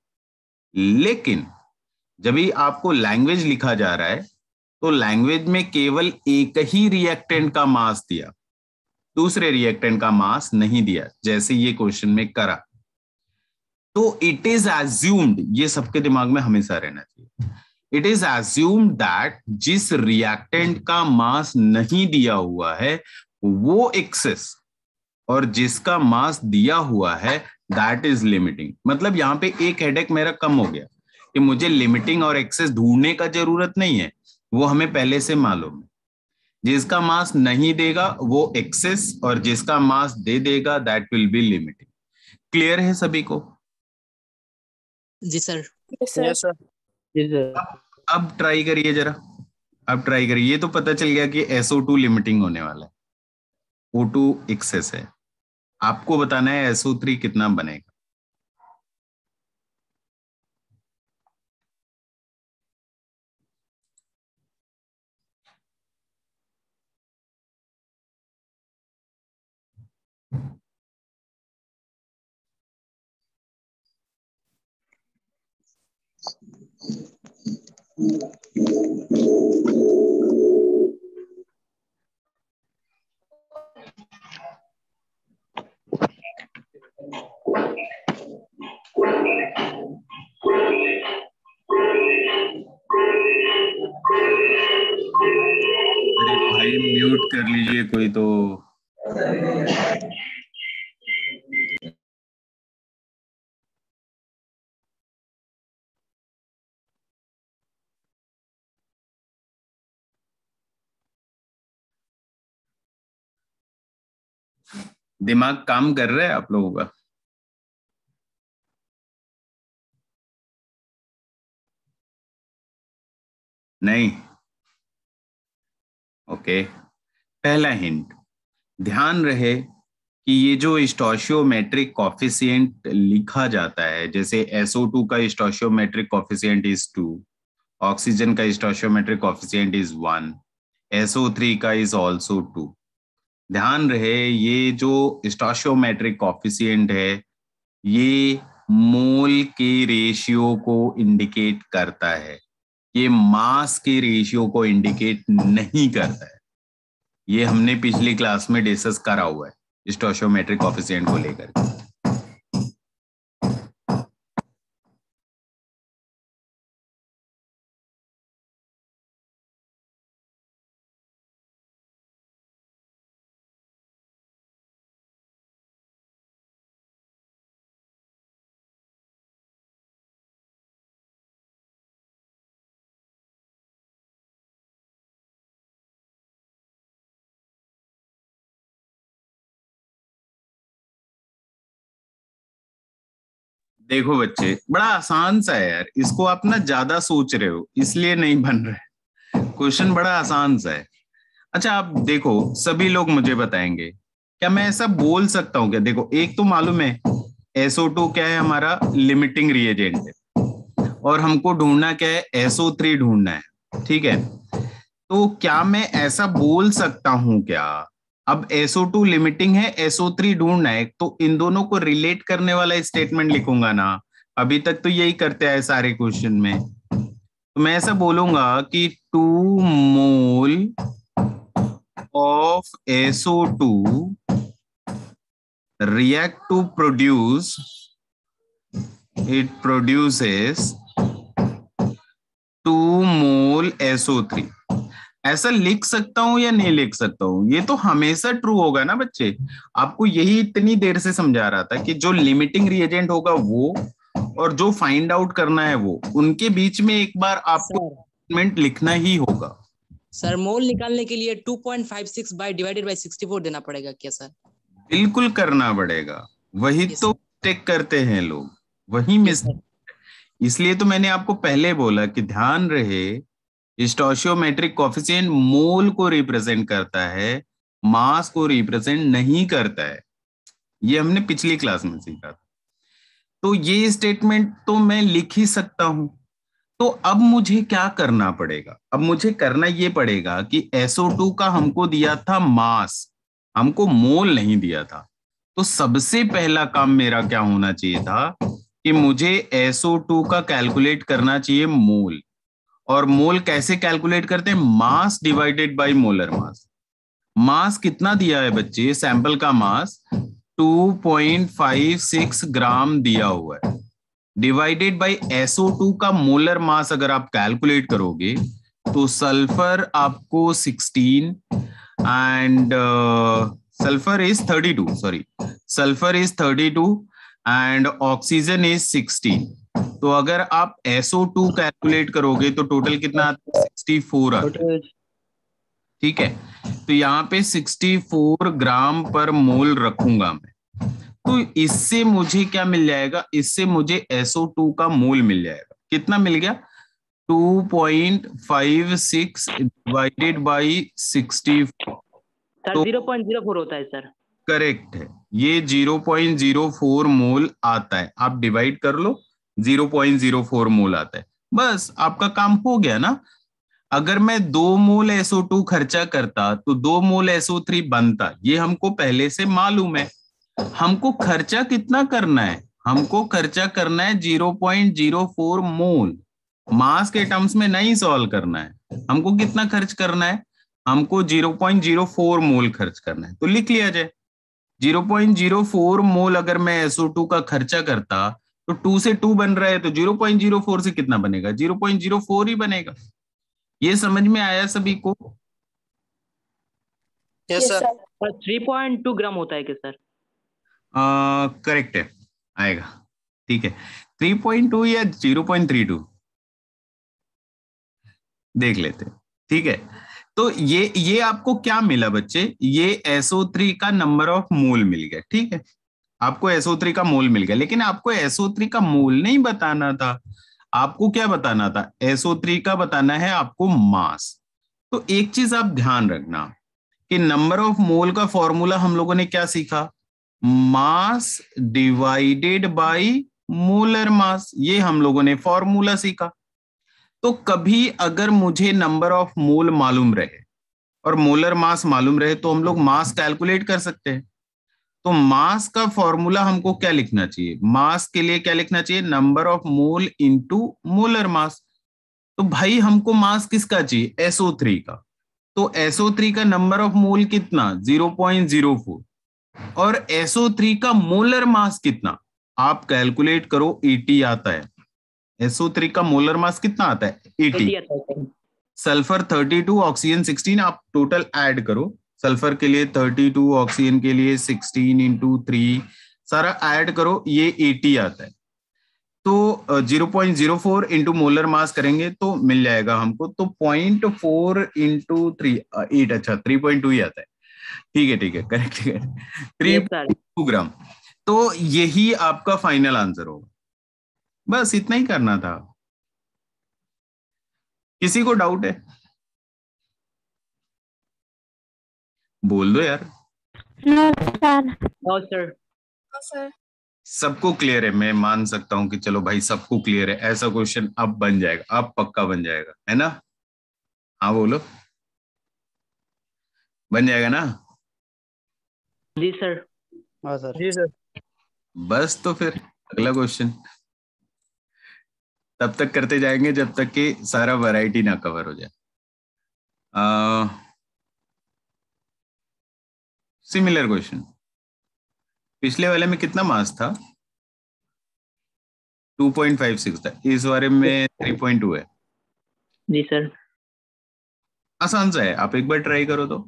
लेकिन जब भी आपको लैंग्वेज लिखा जा रहा है तो लैंग्वेज में केवल एक ही रिएक्टेंट का मास दिया, दूसरे रिएक्टेंट का मास नहीं दिया, जैसे ये क्वेश्चन में करा। तो इट इज एज्यूम्ड, ये सबके दिमाग में हमेशा रहना चाहिए, इट इज एज्यूम्ड दैट जिस रिएक्टेंट का मास नहीं दिया हुआ है वो एक्सेस, और जिसका मास दिया हुआ है दैट इज लिमिटिंग। मतलब यहाँ पे एक हेडेक मेरा कम हो गया कि मुझे लिमिटिंग और एक्सेस ढूंढने का जरूरत नहीं है, वो हमें पहले से मालूम है। जिसका मास नहीं देगा वो एक्सेस, और जिसका मास दे देगा that will be limiting. Clear है सभी को? जी sir. Yes, sir. Yes sir. जी सर। अब ट्राई करिए जरा, अब ट्राई करिए। ये तो पता चल गया कि SO2 लिमिटिंग होने वाला है, O2 एक्सेस है। आपको बताना है SO3 कितना बनेगा। अरे भाई म्यूट कर लीजिए कोई तो। दिमाग काम कर रहा है आप लोगों का? नहीं? ओके। पहला हिंट, ध्यान रहे कि ये जो स्टोशियोमेट्रिक कॉफिशिएंट लिखा जाता है, जैसे SO2 का स्टोशियोमेट्रिक कॉफिशिएंट इज 2, ऑक्सीजन का स्टोशियोमेट्रिक कॉफिशिएंट इज 1, SO3 का इज ऑल्सो 2। ध्यान रहे ये जो स्टोशियोमेट्रिक कॉफिशिएंट है ये मोल के रेशियो को इंडिकेट करता है, ये मास के रेशियो को इंडिकेट नहीं करता है। ये हमने पिछली क्लास में डिस्कस करा हुआ है स्टोशियोमेट्रिक कॉफिशिएंट को लेकर। देखो बच्चे, बड़ा आसान सा है यार, इसको आप ना ज्यादा सोच रहे हो इसलिए नहीं बन रहा है। क्वेश्चन बड़ा आसान सा है। अच्छा आप देखो, सभी लोग मुझे बताएंगे, क्या मैं ऐसा बोल सकता हूँ क्या? देखो एक तो मालूम है SO2 क्या है, हमारा लिमिटिंग रिएजेंट है, और हमको ढूंढना क्या है, SO3 ढूंढना है, ठीक है। तो क्या मैं ऐसा बोल सकता हूं क्या, अब SO2 लिमिटिंग है, SO3 ढूंढना है, तो इन दोनों को रिलेट करने वाला स्टेटमेंट लिखूंगा ना। अभी तक तो यही करते आए सारे क्वेश्चन में। तो मैं ऐसा बोलूंगा कि 2 mole of SO2 react to produce, it produces 2 mole SO3। ऐसा लिख सकता हूं या नहीं लिख सकता हूं, ये तो हमेशा ट्रू होगा ना बच्चे। आपको यही इतनी देर से समझा रहा था कि जो लिमिटिंग रिएजेंट होगा वो और जो फाइंड आउट करना है वो, उनके बीच में एक बार आपको सर स्टेटमेंट लिखना ही होगा। सर मोल निकालने के लिए 2.56 बाय डिवाइडेड बाय 64 देना पड़ेगा क्या सर? बिल्कुल करना पड़ेगा, वही Yes, तो sir. मिस्टेक करते हैं लोग, वही Yes, मिस्टेक। sir. इसलिए तो मैंने आपको पहले बोला कि ध्यान रहे स्टोइचियोमेट्रिक कोएफिशिएंट मोल को रिप्रेजेंट करता है, मास को रिप्रेजेंट नहीं करता है। ये हमने पिछली क्लास में सीखा था। तो ये स्टेटमेंट तो मैं लिख ही सकता हूं। तो अब मुझे क्या करना पड़ेगा? अब मुझे करना ये पड़ेगा कि SO2 का हमको दिया था मास, हमको मोल नहीं दिया था। तो सबसे पहला काम मेरा क्या होना चाहिए था कि मुझे SO2 का कैलकुलेट करना चाहिए मोल। और मोल कैसे कैलकुलेट करते हैं? Mass divided by molar mass. Mass कितना दिया है बच्चे? सैंपल का मास 2.56 ग्राम दिया हुआ है, डिवाइडेड बाय SO2 का मोलर मास अगर आप कैलकुलेट करोगे तो सल्फर आपको 16 and sulphur is 32, sorry sulphur is 32 and oxygen is 16। तो अगर आप SO2 कैलकुलेट करोगे तो टोटल कितना आता है? 64 आता है। ठीक है, तो यहाँ पे 64 ग्राम पर मोल रखूंगा मैं। तो इससे मुझे क्या मिल जाएगा? इससे मुझे SO2 का मोल मिल जाएगा। कितना मिल गया? 2.56 डिवाइडेड बाई 64। सर तो 0.04 होता है सर। करेक्ट है, ये 0.04 मोल आता है। आप डिवाइड कर लो, 0.04 मोल आता है। बस आपका काम हो गया ना। अगर मैं 2 मोल SO2 खर्चा करता तो 2 मोल SO3 बनता, ये हमको पहले से मालूम है। हमको खर्चा कितना करना है? हमको खर्चा करना है 0.04 मोल। मास के टर्म्स में नहीं सॉल्व करना है। हमको कितना खर्च करना है? हमको 0.04 मोल खर्च करना है। तो लिख लिया जाए 0.04 मोल। अगर मैं SO2 का खर्चा करता तो 2 से 2 बन रहा है, तो 0.04 से कितना बनेगा? 0.04 ही बनेगा। ये समझ में आया सभी को? Yes sir. सर 3.2 ग्राम होता है क्या सर? करेक्ट है, आएगा। ठीक है, 3.2 या 0.32 देख लेते हैं। ठीक है, तो ये आपको क्या मिला बच्चे? ये SO3 का नंबर ऑफ मोल मिल गया। ठीक है, आपको SO3 का मोल मिल गया, लेकिन आपको SO3 का मोल नहीं बताना था। आपको क्या बताना था? SO3 का बताना है आपको मास। तो एक चीज आप ध्यान रखना कि नंबर ऑफ मोल का फॉर्मूला हम लोगों ने क्या सीखा? मास डिवाइडेड बाय मोलर मास, ये हम लोगों ने फॉर्मूला सीखा। तो कभी अगर मुझे नंबर ऑफ मोल मालूम रहे और मोलर मास मालूम रहे तो हम लोग मास कैलकुलेट कर सकते हैं। तो मास का फॉर्मूला हमको क्या लिखना चाहिए? मास के लिए क्या लिखना चाहिए? Number of mole into molar mass. तो भाई हमको मास किसका चाहिए? SO3 का। तो SO3 का नंबर ऑफ मोल कितना? 0.04। और SO3 का मोलर मास कितना? आप कैलकुलेट करो, 80 आता है। SO3 का मोलर मास कितना आता है? 80 आता है सर। सल्फर 32, ऑक्सीजन 16, आप टोटल ऐड करो। सल्फर के लिए 32, ऑक्सीजन के लिए 16 इंटू 3, सारा ऐड करो, ये 80 आता है। तो 0.04 इंटू मोलर मास करेंगे तो मिल जाएगा हमको। तो 0.4 इंटू 3, 8, अच्छा 3.2 ही आता है। ठीक है, करेक्ट है, 3.2 ग्राम। तो यही आपका फाइनल आंसर होगा। बस इतना ही करना था। किसी को डाउट है? बोल दो यार। No sir. No sir. Sir सबको क्लियर है? मैं मान सकता हूं कि चलो भाई सबको क्लियर है। ऐसा क्वेश्चन अब बन जाएगा, अब पक्का बन जाएगा, है ना? हाँ बोलो, बन जाएगा ना? जी सर। हाँ सर। जी सर। बस तो फिर अगला क्वेश्चन तब तक करते जाएंगे जब तक कि सारा वैरायटी ना कवर हो जाए। सिमिलर क्वेश्चन, पिछले वाले में कितना मास था? 2.56 था। इस बारे में 3.2 है। जी सर। आसान सा है, आप एक बार ट्राई करो तो।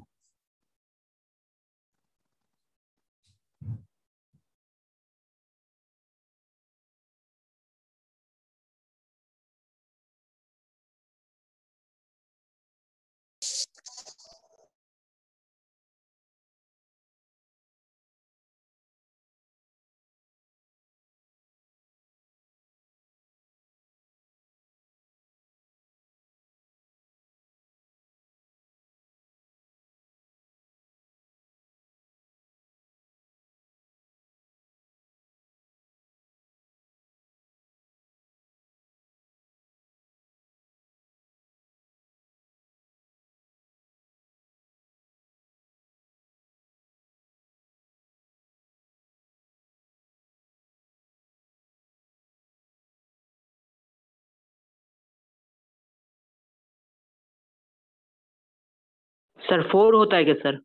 सर 4 होता है क्या सर?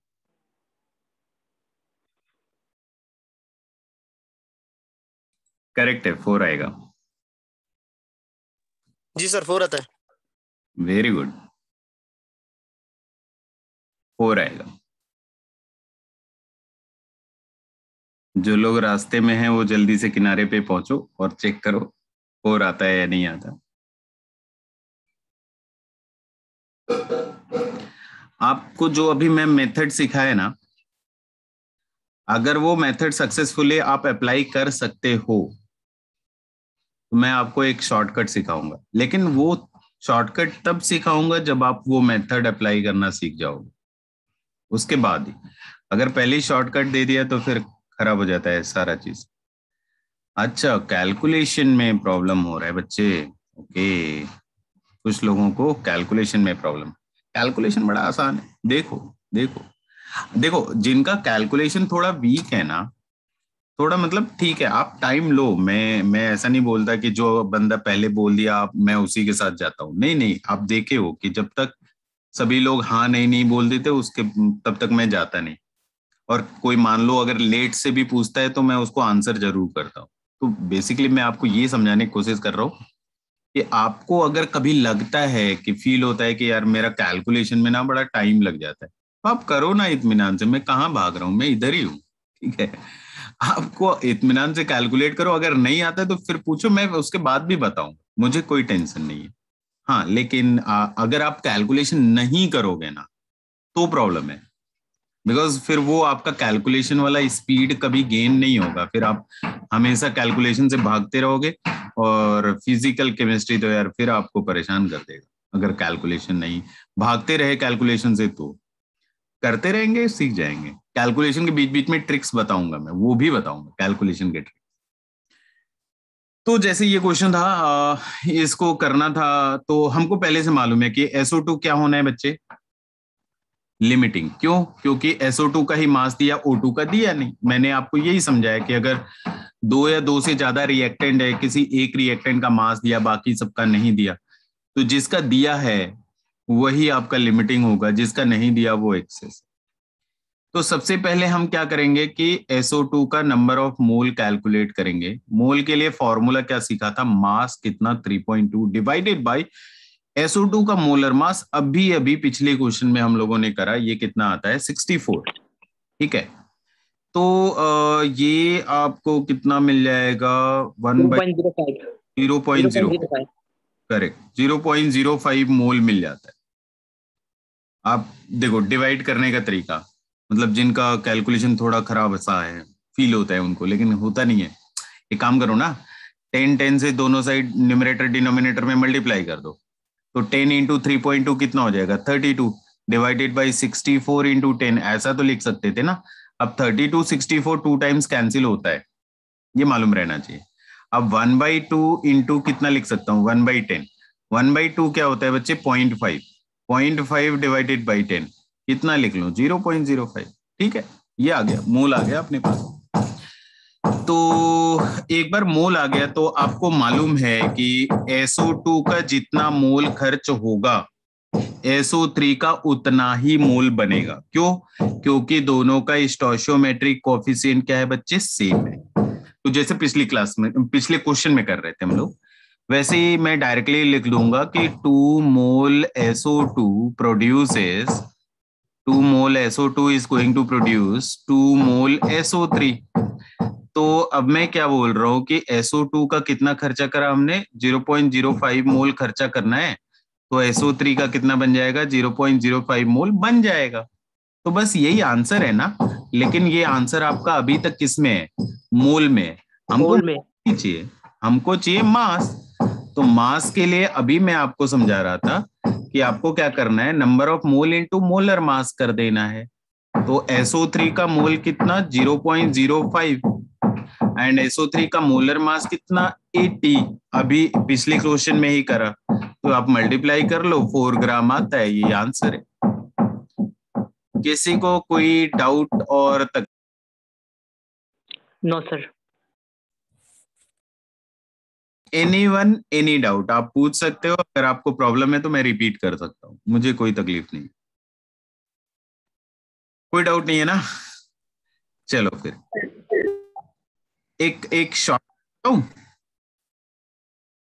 करेक्ट है, 4 आएगा। जी सर 4 आता है। वेरी गुड, 4 आएगा। जो लोग रास्ते में हैं वो जल्दी से किनारे पे पहुंचो और चेक करो 4 आता है या नहीं आता। आपको जो अभी मैं मेथड सिखाया ना, अगर वो मेथड सक्सेसफुली आप अप्लाई कर सकते हो तो मैं आपको एक शॉर्टकट सिखाऊंगा, लेकिन वो शॉर्टकट तब सिखाऊंगा जब आप वो मेथड अप्लाई करना सीख जाओगे। उसके बाद ही, अगर पहले ही शॉर्टकट दे दिया तो फिर खराब हो जाता है सारा चीज। अच्छा, कैलकुलेशन में प्रॉब्लम हो रहा है बच्चे। ओके, कुछ लोगों को कैलकुलेशन में प्रॉब्लम। कैलकुलेशन बड़ा आसान है, देखो देखो देखो, जिनका कैलकुलेशन थोड़ा वीक है ना, थोड़ा मतलब ठीक है, आप टाइम लो। मैं ऐसा नहीं बोलता कि जो बंदा पहले बोल दिया आप मैं उसी के साथ जाता हूँ, नहीं नहीं। आप देखे हो कि जब तक सभी लोग हाँ नहीं नहीं बोल देते उसके तब तक मैं जाता नहीं। और कोई मान लो अगर लेट से भी पूछता है तो मैं उसको आंसर जरूर करता हूँ। तो बेसिकली मैं आपको ये समझाने की कोशिश कर रहा हूँ कि आपको अगर कभी लगता है कि फील होता है कि यार मेरा कैलकुलेशन में ना बड़ा टाइम लग जाता है, तो आप करो ना इत्मीनान से। मैं कहाँ भाग रहा हूँ, मैं इधर ही हूँ, ठीक है। आपको इत्मीनान से कैलकुलेट करो, अगर नहीं आता है तो फिर पूछो, मैं उसके बाद भी बताऊंगा, मुझे कोई टेंशन नहीं है। हाँ, लेकिन अगर आप कैलकुलेशन नहीं करोगे ना तो प्रॉब्लम है, बिकॉज फिर वो आपका कैलकुलेशन वाला स्पीड कभी गेन नहीं होगा। फिर आप हमेशा कैलकुलेशन से भागते रहोगे और फिजिकल केमिस्ट्री तो यार फिर आपको परेशान कर देगा। अगर कैलकुलेशन नहीं, भागते रहे कैलकुलेशन से तो करते रहेंगे, सीख जाएंगे। कैलकुलेशन के बीच बीच में ट्रिक्स बताऊंगा, मैं वो भी बताऊंगा कैलकुलेशन के ट्रिक्स। तो जैसे ये क्वेश्चन था, इसको करना था तो हमको पहले से मालूम है कि SO2 क्या होना है बच्चे, लिमिटिंग। क्यों? क्योंकि SO2 का ही मास दिया, O2 का दिया नहीं। मैंने आपको यही समझाया कि अगर 2 या 2 से ज्यादा रिएक्टेंट है, किसी एक रिएक्टेंट का मास दिया बाकी सबका नहीं दिया, तो जिसका दिया है वही आपका लिमिटिंग होगा, जिसका नहीं दिया वो एक्सेस। तो सबसे पहले हम क्या करेंगे कि SO2 का नंबर ऑफ मोल कैलकुलेट करेंगे। मोल के लिए फॉर्मूला क्या सीखा था, मास कितना 3.2 डिवाइडेड बाय SO2 का मोलर मास। अभी अभी पिछले क्वेश्चन में हम लोगों ने करा, ये कितना आता है 64, ठीक है। तो ये आपको कितना मिल जाएगा, 0.05 0.0, 0.05 करेक्ट, 0.05 मोल मिल जाता है। आप देखो डिवाइड करने का तरीका, मतलब जिनका कैलकुलेशन थोड़ा खराब सा है, फील होता है उनको, लेकिन होता नहीं है। एक काम करो ना, 10 से दोनों साइड न्यूमरेटर डिनोमिनेटर में मल्टीप्लाई कर दो, तो 10 इंटू 3.2 कितना हो जाएगा 32 डिवाइडेड बाई 64 इंटू 10, ऐसा तो लिख सकते थे ना। अब 32 64 टू टाइम्स कैंसिल होता है, ये मालूम रहना चाहिए। अब 1/2 इंटू कितना लिख सकता हूँ 1/10, 1/2 क्या होता है बच्चे 0.5, 0.5 डिवाइडेड बाई 10 कितना लिख लो 0.05, ठीक है। ये आ गया, मोल आ गया अपने पास। तो एक बार मोल आ गया तो आपको मालूम है कि SO2 का जितना मोल खर्च होगा SO3 का उतना ही मोल बनेगा। क्यों? क्योंकि दोनों का स्टोइचियोमेट्रिक कोएफिशिएंट क्या है बच्चे, सेम है। तो जैसे पिछली क्लास में, पिछले क्वेश्चन में कर रहे थे हम लोग, वैसे ही मैं डायरेक्टली लिख दूंगा कि 2 mole SO2 produces 2 mole SO2 is going to produce 2 mole SO3। तो अब मैं क्या बोल रहा हूँ कि SO2 का कितना खर्चा करा हमने, 0.05 मोल खर्चा करना है, तो SO3 का कितना बन जाएगा, 0.05 मोल बन जाएगा। तो बस यही आंसर है ना। लेकिन ये आंसर आपका अभी तक किस में है, मोल में। हमको चाहिए, हमको चाहिए मास। तो मास के लिए अभी मैं आपको समझा रहा था कि आपको क्या करना है, number of mole into molar mass कर देना है। तो SO3 का मोल कितना, 0.05, एंड SO3 का मोलर मास कितना, 80। अभी पिछले क्वेश्चन में ही करा, तो आप मल्टीप्लाई कर लो, 4 ग्राम आता है, ये आंसर है। किसी को कोई डाउट और तक? No sir. Anyone any doubt आप पूछ सकते हो। अगर आपको प्रॉब्लम है तो मैं रिपीट कर सकता हूँ, मुझे कोई तकलीफ नहीं। कोई डाउट नहीं है ना? चलो फिर एक short.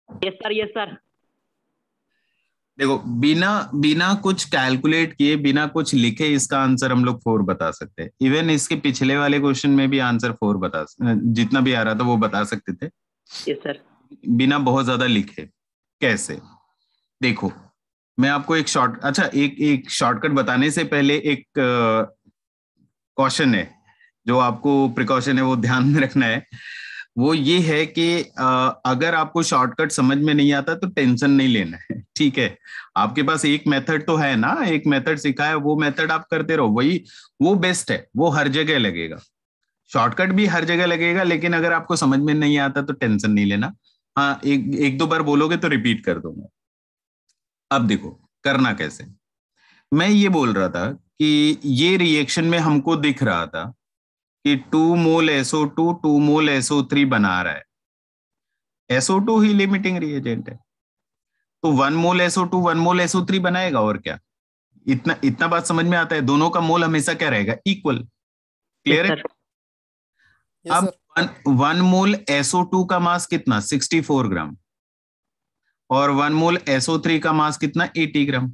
Yes sir, yes sir. देखो, बिना कुछ कैलकुलेट किए, बिना कुछ लिखे इसका आंसर हम लोग 4 बता सकते हैं। इवन इसके पिछले वाले क्वेश्चन में भी आंसर 4 जितना भी आ रहा था वो बता सकते थे। Yes sir. बिना बहुत ज्यादा लिखे। कैसे? देखो, मैं आपको एक एक शॉर्टकट बताने से पहले एक कॉशन है, जो आपको प्रिकॉशन है वो ध्यान में रखना है। वो ये है कि अगर आपको शॉर्टकट समझ में नहीं आता तो टेंशन नहीं लेना है, ठीक है। आपके पास एक मेथड तो है ना, एक मेथड सिखा है, वो मेथड आप करते रहो, वो बेस्ट है, वो हर जगह लगेगा। शॉर्टकट भी हर जगह लगेगा, लेकिन अगर आपको समझ में नहीं आता तो टेंशन नहीं लेना। हाँ, एक दो बार बोलोगे तो रिपीट कर दूंगा। अब देखो करना कैसे। मैं ये बोल रहा था कि ये रिएक्शन में हमको दिख रहा था कि 2 मोल SO2 2 मोल SO3 बना रहा है। SO2 ही लिमिटिंग रिएजेंट है, तो 1 मोल SO2 1 मोल SO3 बनाएगा, और क्या। इतना बात समझ में आता है। दोनों का मोल हमेशा क्या रहेगा, इक्वल। क्लियर है? अब 1 मोल SO2 का मास कितना, 64 ग्राम, और 1 मोल SO3 का मास कितना, 80 ग्राम।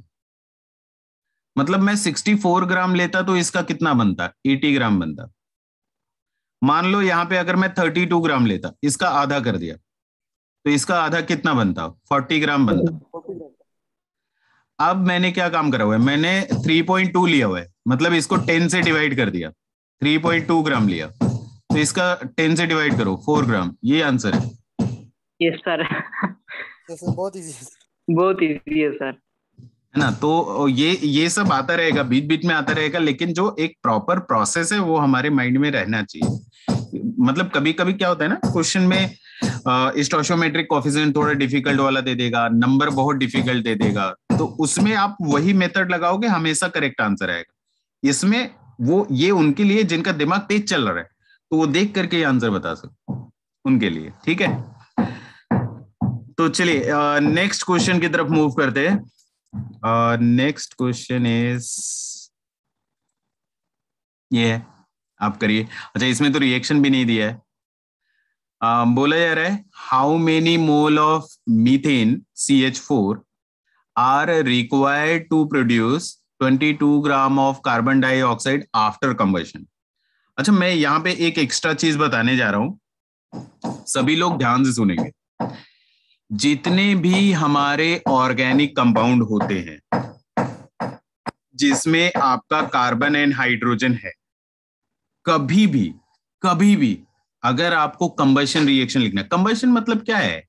मतलब मैं 64 ग्राम लेता तो इसका कितना बनता, 80 ग्राम बनता। मान लो यहां पे अगर मैं 32 ग्राम लेता, इसका आधा कर दिया, तो इसका आधा कितना बनता, 40 ग्राम बनता। अब मैंने क्या काम करा हुआ है, मैंने 3.2 लिया हुआ है, मतलब इसको 10 से डिवाइड कर दिया। 3.2 ग्राम लिया, तो इसका 10 से डिवाइड करो, 4 ग्राम। ये आंसर है। Yes sir. बहुत इजी है सर, है ना। तो ये सब आता रहेगा, बीच बीच में आता रहेगा, लेकिन जो एक प्रॉपर प्रोसेस है वो हमारे माइंड में रहना चाहिए। मतलब कभी कभी क्या होता है ना, क्वेश्चन में स्टोइकोमेट्रिक कोएफिशिएंट थोड़ा डिफिकल्ट वाला दे देगा, नंबर बहुत डिफिकल्ट दे देगा, तो उसमें आप वही मेथड लगाओगे, हमेशा करेक्ट आंसर आएगा। इसमें वो ये उनके लिए जिनका दिमाग तेज चल रहा है, तो वो देख करके आंसर बता सकते उनके लिए, ठीक है। तो चलिए नेक्स्ट क्वेश्चन की तरफ मूव करते हैं। नेक्स्ट क्वेश्चन इज ये है, आप करिए। अच्छा, इसमें तो रिएक्शन भी नहीं दिया है। बोला जा रहा है how many mole of methane CH4 are required to produce 22 gram of carbon dioxide after combustion. अच्छा, मैं यहाँ पे एक एक्स्ट्रा चीज बताने जा रहा हूं, सभी लोग ध्यान से सुनेंगे। जितने भी हमारे ऑर्गेनिक कंपाउंड होते हैं जिसमें आपका कार्बन एंड हाइड्रोजन है, कभी भी अगर आपको कंबशन रिएक्शन लिखना है, कंबशन मतलब क्या है,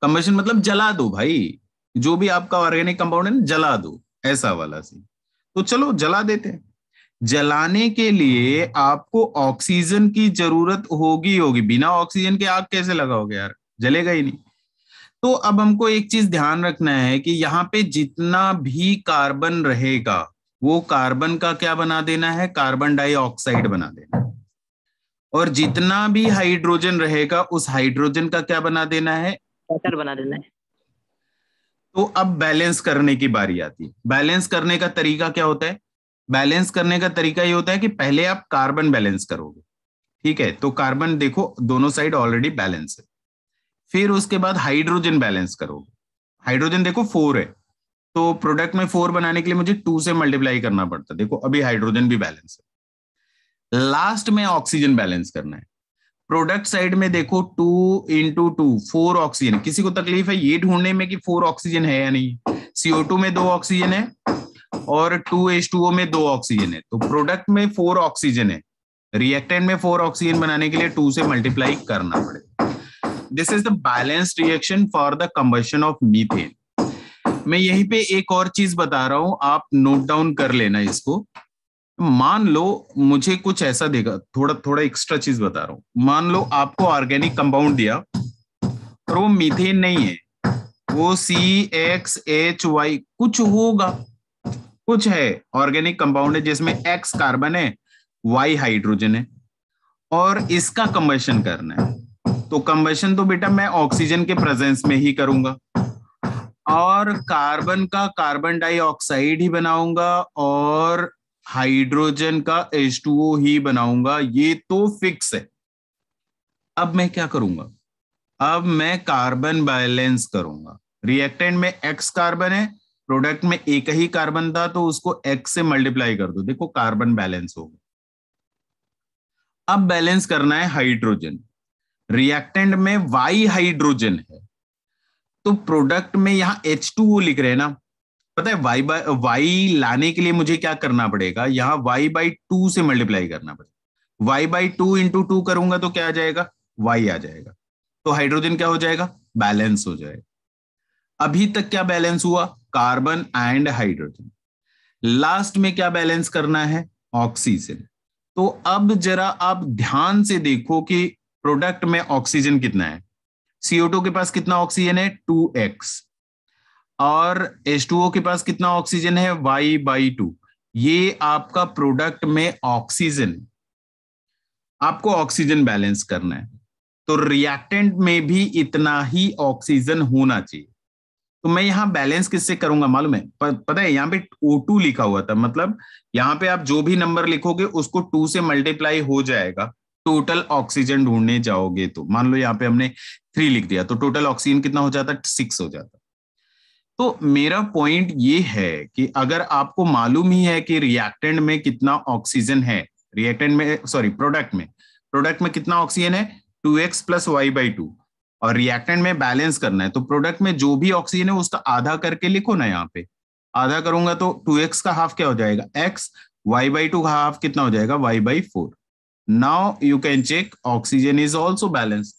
कंबशन मतलब जला दो भाई, जो भी आपका ऑर्गेनिक कंपाउंड है ना, जला दो, ऐसा वाला सी। तो चलो जला देते हैं। जलाने के लिए आपको ऑक्सीजन की जरूरत होगी। बिना ऑक्सीजन के आग कैसे लगाओगे यार, जलेगा ही नहीं। तो अब हमको एक चीज ध्यान रखना है कि यहाँ पे जितना भी कार्बन रहेगा वो कार्बन का क्या बना देना है, कार्बन डाइऑक्साइड बना देना है। और जितना भी हाइड्रोजन रहेगा उस हाइड्रोजन का क्या बना देना है, वाटर बना देना है। तो अब बैलेंस करने की बारी आती है। बैलेंस करने का तरीका क्या होता है, बैलेंस करने का तरीका ये होता है कि पहले आप कार्बन बैलेंस करोगे, ठीक है। तो कार्बन देखो दोनों साइड ऑलरेडी बैलेंस है, फिर उसके बाद हाइड्रोजन बैलेंस करोगे। हाइड्रोजन देखो 4 है, तो प्रोडक्ट में 4 बनाने के लिए मुझे 2 से मल्टीप्लाई करना पड़ता है। देखो अभी हाइड्रोजन भी बैलेंस है। लास्ट में ऑक्सीजन बैलेंस करना है। प्रोडक्ट साइड में देखो 2 × 2 4 ऑक्सीजन। किसी को तकलीफ है ये ढूंढने में कि 4 ऑक्सीजन है या नहीं? CO2 में 2 ऑक्सीजन है और 2H2O में 2 ऑक्सीजन है, तो प्रोडक्ट में 4 ऑक्सीजन है। रिएक्टेंट में 4 ऑक्सीजन बनाने के लिए 2 से मल्टीप्लाई करना पड़ेगा। This is the balanced reaction for the combustion of methane. मैं यहीं पे एक और चीज बता रहा हूं, आप नोट डाउन कर लेना इसको। मान लो मुझे कुछ ऐसा देगा, थोड़ा थोड़ा एक्स्ट्रा चीज बता रहा हूं। मान लो आपको ऑर्गेनिक कंपाउंड दिया और वो मीथेन नहीं है, वो CXHY कुछ होगा, कुछ है ऑर्गेनिक कंपाउंड है जिसमें X कार्बन है, Y हाइड्रोजन है, और इसका कंबशन करना है। तो कंबशन तो बेटा मैं ऑक्सीजन के प्रेजेंस में ही करूंगा, और कार्बन का कार्बन डाइऑक्साइड ही बनाऊंगा और हाइड्रोजन का H2O ही बनाऊंगा, ये तो फिक्स है। अब मैं क्या करूंगा? अब मैं कार्बन बैलेंस करूंगा। रिएक्टेंट में X कार्बन है, प्रोडक्ट में एक ही कार्बन था, तो उसको X से मल्टीप्लाई कर दो, देखो कार्बन बैलेंस हो गया। अब बैलेंस करना है हाइड्रोजन। रिएक्टेंट में Y हाइड्रोजन है, तो प्रोडक्ट में यहां H2O लिख रहे हैं ना। पता है Y लाने के लिए मुझे क्या करना पड़ेगा? यहां Y/2 से मल्टीप्लाई करना पड़ेगा। Y/2 × 2 करूंगा तो क्या आ जाएगा? Y आ जाएगा। तो हाइड्रोजन क्या हो जाएगा? बैलेंस हो जाएगा। अभी तक क्या बैलेंस हुआ? Carbon and hydrogen. लास्ट में क्या बैलेंस करना है? ऑक्सीजन। तो अब जरा आप ध्यान से देखो कि प्रोडक्ट में ऑक्सीजन कितना है। CO2 के पास कितना ऑक्सीजन है? 2X। और H2O के पास कितना ऑक्सीजन है? Y/2। ये आपका प्रोडक्ट में ऑक्सीजन। आपको ऑक्सीजन बैलेंस करना है, तो रिएक्टेंट में भी इतना ही ऑक्सीजन होना चाहिए। तो मैं यहां बैलेंस किससे करूंगा मालूम है? पता है यहां पे O2 लिखा हुआ था, मतलब यहां पे आप जो भी नंबर लिखोगे उसको 2 से मल्टीप्लाई हो जाएगा। टोटल ऑक्सीजन ढूंढने जाओगे तो मान लो यहाँ पे हमने 3 लिख दिया, तो टोटल ऑक्सीजन कितना हो जाता? 6 हो जाता। तो मेरा पॉइंट ये है कि अगर आपको मालूम ही है कि रिएक्टेंट में कितना ऑक्सीजन है, रिएक्टेंट में सॉरी प्रोडक्ट में कितना ऑक्सीजन है? 2X + Y/2, और रिएक्टेंट में बैलेंस करना है, तो प्रोडक्ट में जो भी ऑक्सीजन है उसका आधा करके लिखो ना। यहाँ पे आधा करूंगा तो 2X का हाफ क्या हो जाएगा? X। Y/2 का हाफ कितना हो जाएगा? Y/4। Now you can check, oxygen is also balanced.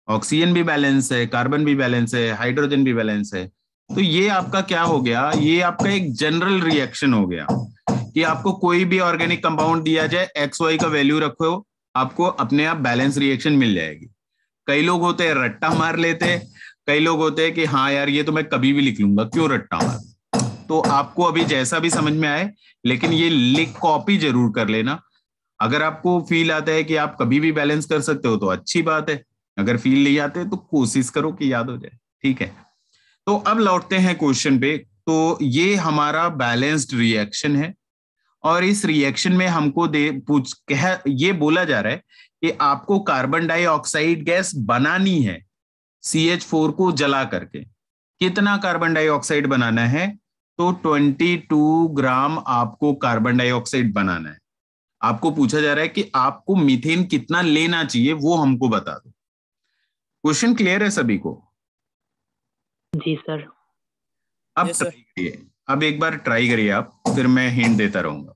Oxygen भी बैलेंस है, कार्बन भी बैलेंस है, हाइड्रोजन भी बैलेंस है। तो ये आपका क्या हो गया? ये आपका एक जनरल रिएक्शन हो गया कि आपको कोई भी ऑर्गेनिक कंपाउंड दिया जाए, XY का वैल्यू रखो, आपको अपने आप बैलेंस रिएक्शन मिल जाएगी। कई लोग होते हैं रट्टा मार लेते हैं, कई लोग होते हैं कि हाँ यार ये तो मैं कभी भी लिख लूंगा, क्यों रट्टा मार। तो आपको अभी जैसा भी समझ में आए, लेकिन ये लिख कॉपी जरूर कर लेना। अगर आपको फील आता है कि आप कभी भी बैलेंस कर सकते हो तो अच्छी बात है, अगर फील नहीं आते तो कोशिश करो कि याद हो जाए। ठीक है, तो अब लौटते हैं क्वेश्चन पे। तो ये हमारा बैलेंस्ड रिएक्शन है, और इस रिएक्शन में हमको ये बोला जा रहा है कि आपको कार्बन डाइऑक्साइड गैस बनानी है CH4 को जला करके। कितना कार्बन डाइऑक्साइड बनाना है? तो 22 ग्राम आपको कार्बन डाइऑक्साइड बनाना है। आपको पूछा जा रहा है कि आपको मीथेन कितना लेना चाहिए, वो हमको बता दो। क्वेश्चन क्लियर है सभी को? जी सर। अब यस सर। ट्राई करिए, अब एक बार ट्राई करिए आप, फिर मैं हिंट देता रहूंगा।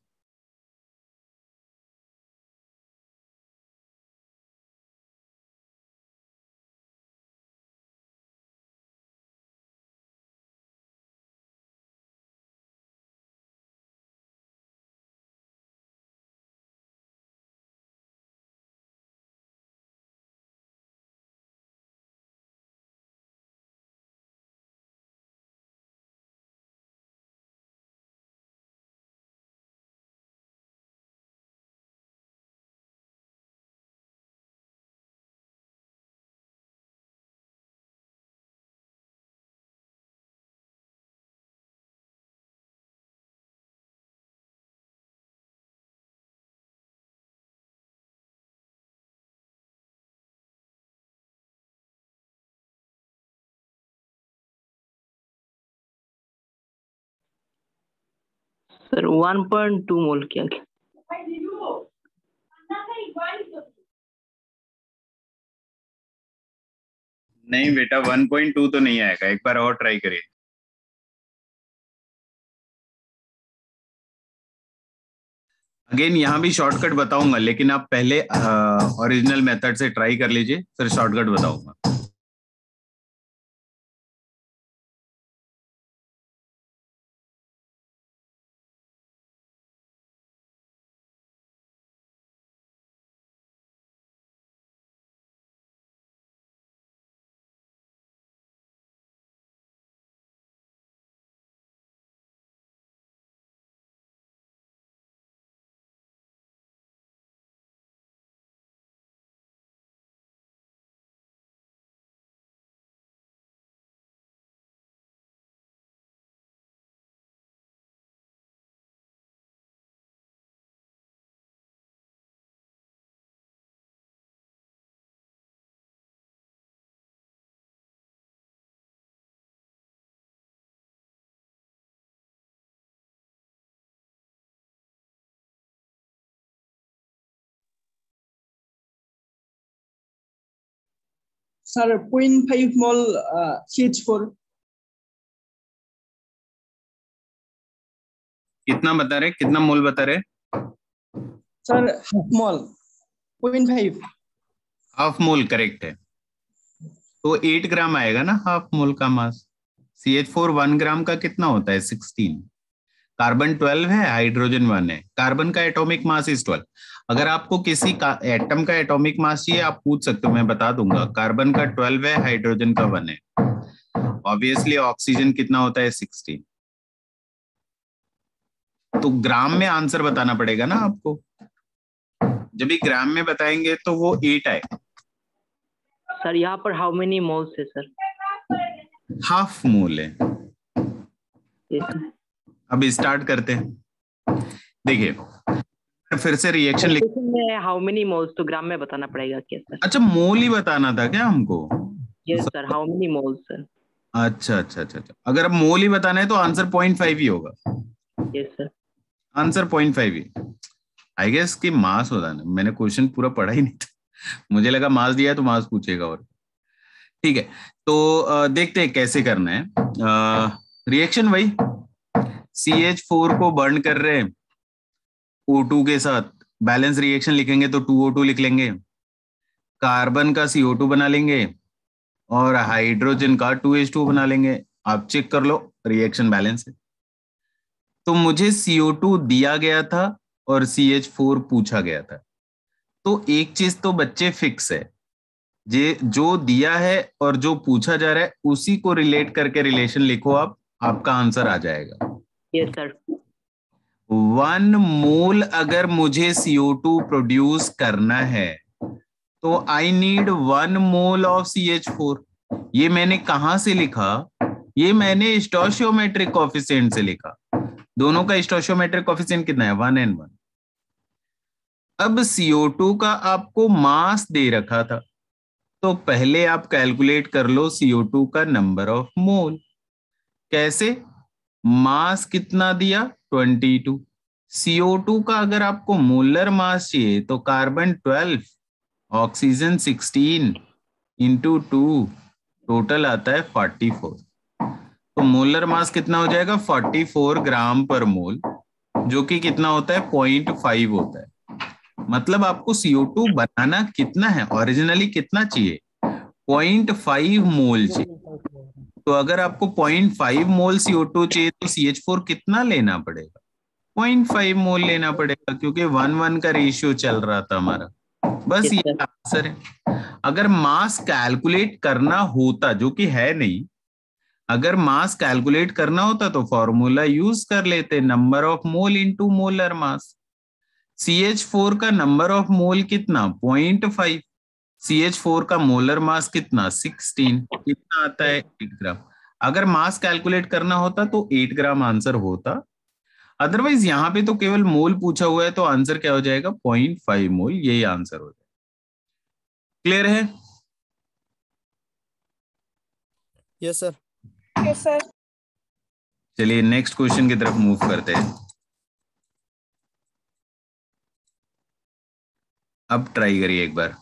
सर 1.2 मोल क्या? नहीं बेटा 1.2 तो नहीं आएगा, एक बार और ट्राई करिए। अगेन यहाँ भी शॉर्टकट बताऊंगा, लेकिन आप पहले ओरिजिनल मेथड से ट्राई कर लीजिए, फिर शॉर्टकट बताऊंगा। सर 0.5 मोल CH4। कितना बता रहे, कितना मोल बता रहे? Sir half mole 0.5। Half mole correct है, तो 8 ग्राम आएगा ना हाफ मोल का मास। CH4 1 ग्राम का कितना होता है? 16। कार्बन 12 है, हाइड्रोजन 1 है। कार्बन का एटॉमिक मास इज 12। अगर आपको किसी का एटम का एटॉमिक मास चाहिए, आप पूछ सकते हो, मैं बता दूंगा। कार्बन का 12 है, हाइड्रोजन का 1 है। ऑब्वियसली ऑक्सीजन कितना होता है? 16। तो ग्राम में आंसर बताना पड़ेगा ना आपको। जब भी ग्राम में बताएंगे तो वो 8 आएगा। सर यहाँ पर हाउ मेनी मोल्स है सर? हाफ मोल है। Yes, अब स्टार्ट करते हैं। देखिए फिर से रिएक्शन लिख। हाउ मेनी मोल्स तो ग्राम में बताना पड़ेगा क्या सर? अच्छा, मोल ही बताना था क्या हमको? Yes sir, how many moles sir. अच्छा अच्छा अच्छा अच्छा, अगर अब मोल ही बताना है तो आंसर 0.5 ही होगा। यस सर, आंसर 0.5 ही। आई गेस कि मास होता ना, मैंने क्वेश्चन पूरा पढ़ा ही नहीं था, मुझे लगा मास दिया है तो मास पूछेगा। और ठीक है, तो देखते हैं कैसे करना है। रिएक्शन वही, CH4 को बर्न कर रहे हैं O2 के साथ। बैलेंस रिएक्शन लिखेंगे तो 2O2 लिख लेंगे। कार्बन का CO2 बना लेंगे और हाइड्रोजन का 2H2 बना लेंगे। आप चेक कर लो, रिएक्शन बैलेंस है। तो मुझे CO2 दिया गया था और CH4 पूछा गया था। तो एक चीज तो बच्चे फिक्स है, जे जो दिया है और जो पूछा जा रहा है उसी को रिलेट करके रिलेशन लिखो आप, आपका आंसर आ जाएगा। Yes sir. 1 मोल अगर मुझे CO2 प्रोड्यूस करना है तो I need 1 mole of CH4। ये मैंने कहां से लिखा? ये मैंने स्टोइचियोमेट्रिक कोएफिशिएंट से लिखा। दोनों का स्टोइचियोमेट्रिक कोएफिशिएंट कितना है? 1 and 1। अब CO2 का आपको मास दे रखा था, तो पहले आप कैलकुलेट कर लो CO2 का नंबर ऑफ मोल। कैसे? मास कितना दिया? 22। CO2 का अगर आपको मोलर मास चाहिए तो कार्बन 12, ऑक्सीजन 16 इंटू 2, टोटल आता है 44। तो मोलर मास कितना हो जाएगा? 44 ग्राम पर मोल, जो कि कितना होता है? 0.5 होता है। मतलब आपको CO2 बनाना कितना है? ओरिजिनली कितना चाहिए? 0.5 मोल चाहिए। तो अगर आपको 0.5 मोल CO2 चाहिए तो CH4 कितना लेना पड़ेगा? 0.5 मोल लेना पड़ेगा, क्योंकि 1:1 का रेशियो चल रहा था हमारा। बस ये आंसर है। अगर मास कैलकुलेट करना होता, जो कि है नहीं, अगर मास कैलकुलेट करना होता तो फॉर्मूला यूज कर लेते, number of mole into molar mass. CH4 का नंबर ऑफ मोल कितना? 0.5। CH4 का मोलर मास कितना? 16। कितना आता है? 8 ग्राम। अगर मास कैलकुलेट करना होता तो 8 ग्राम आंसर होता। अदरवाइज यहाँ पे तो केवल मोल पूछा हुआ है, तो आंसर क्या हो जाएगा? 0.5 मोल, यही आंसर हो जाएगा। क्लियर है? Yes sir. Yes sir. चलिए नेक्स्ट क्वेश्चन की तरफ मूव करते हैं। अब ट्राई करिए एक बार।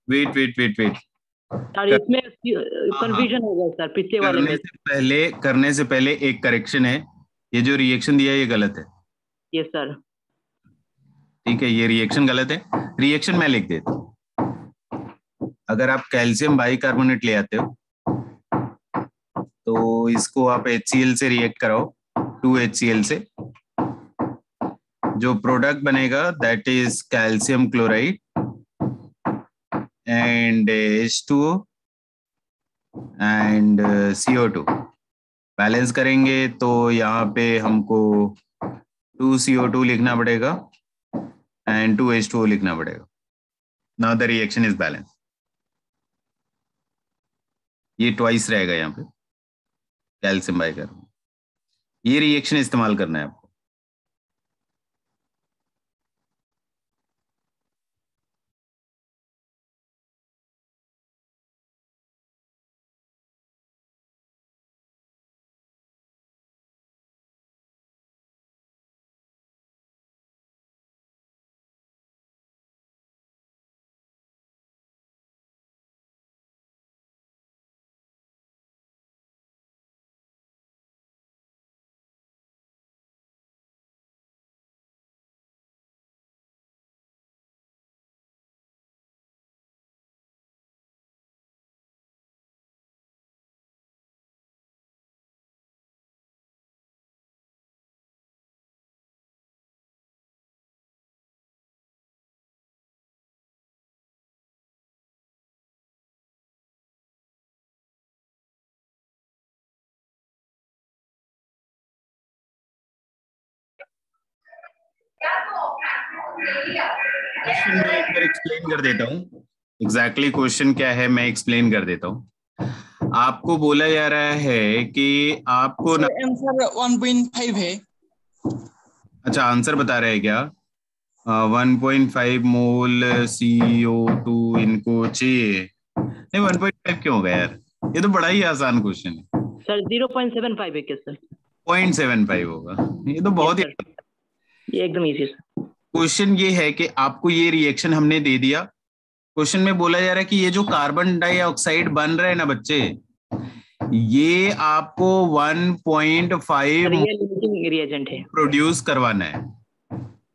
Wait wait wait wait, sir इसमें कंफ्यूजन हो गया सर पिछले वाले में। करने से पहले एक करेक्शन है, ये जो रिएक्शन दिया है ये गलत है। Yes sir. ठीक है, ये रिएक्शन गलत है, रिएक्शन मैं लिख देता हूँ। अगर आप कैल्शियम बाइकार्बोनेट ले आते हो तो इसको आप HCl से रिएक्ट कराओ, 2HCl से, जो प्रोडक्ट बनेगा that is calcium chloride and H2O and CO2। Balance करेंगे तो यहाँ पे हमको 2CO2 लिखना पड़ेगा एंड 2H2O लिखना पड़ेगा। Now the reaction is balance. ये ट्वाइस रहेगा यहाँ पे कैल्शियम बाइकार्बोनेट। ये रिएक्शन इस्तेमाल करना है आपको। क्वेश्चन मैं एक बार एक्सप्लेन कर देता हूँ। एग्जैक्टली क्वेश्चन क्या है मैं एक्सप्लेन कर देता हूँ। आपको बोला जा रहा है कि आपको आंसर 1.5 है। अच्छा, आंसर बता रहे हैं क्या? 1.5 मोल CO2 इनको चाहिए। नहीं 1.5 क्यों होगा यार, ये तो बड़ा ही आसान क्वेश्चन है। सर 0.75 है क्या सर? 0.75 होगा, ये तो बहुत ही ये एकदम इजी सर। क्वेश्चन ये है कि आपको ये रिएक्शन हमने दे दिया। क्वेश्चन में बोला जा रहा है कि ये जो कार्बन डाइऑक्साइड बन रहा है ना बच्चे, ये आपको 1.5 रिएजेंट है, प्रोड्यूस करवाना है।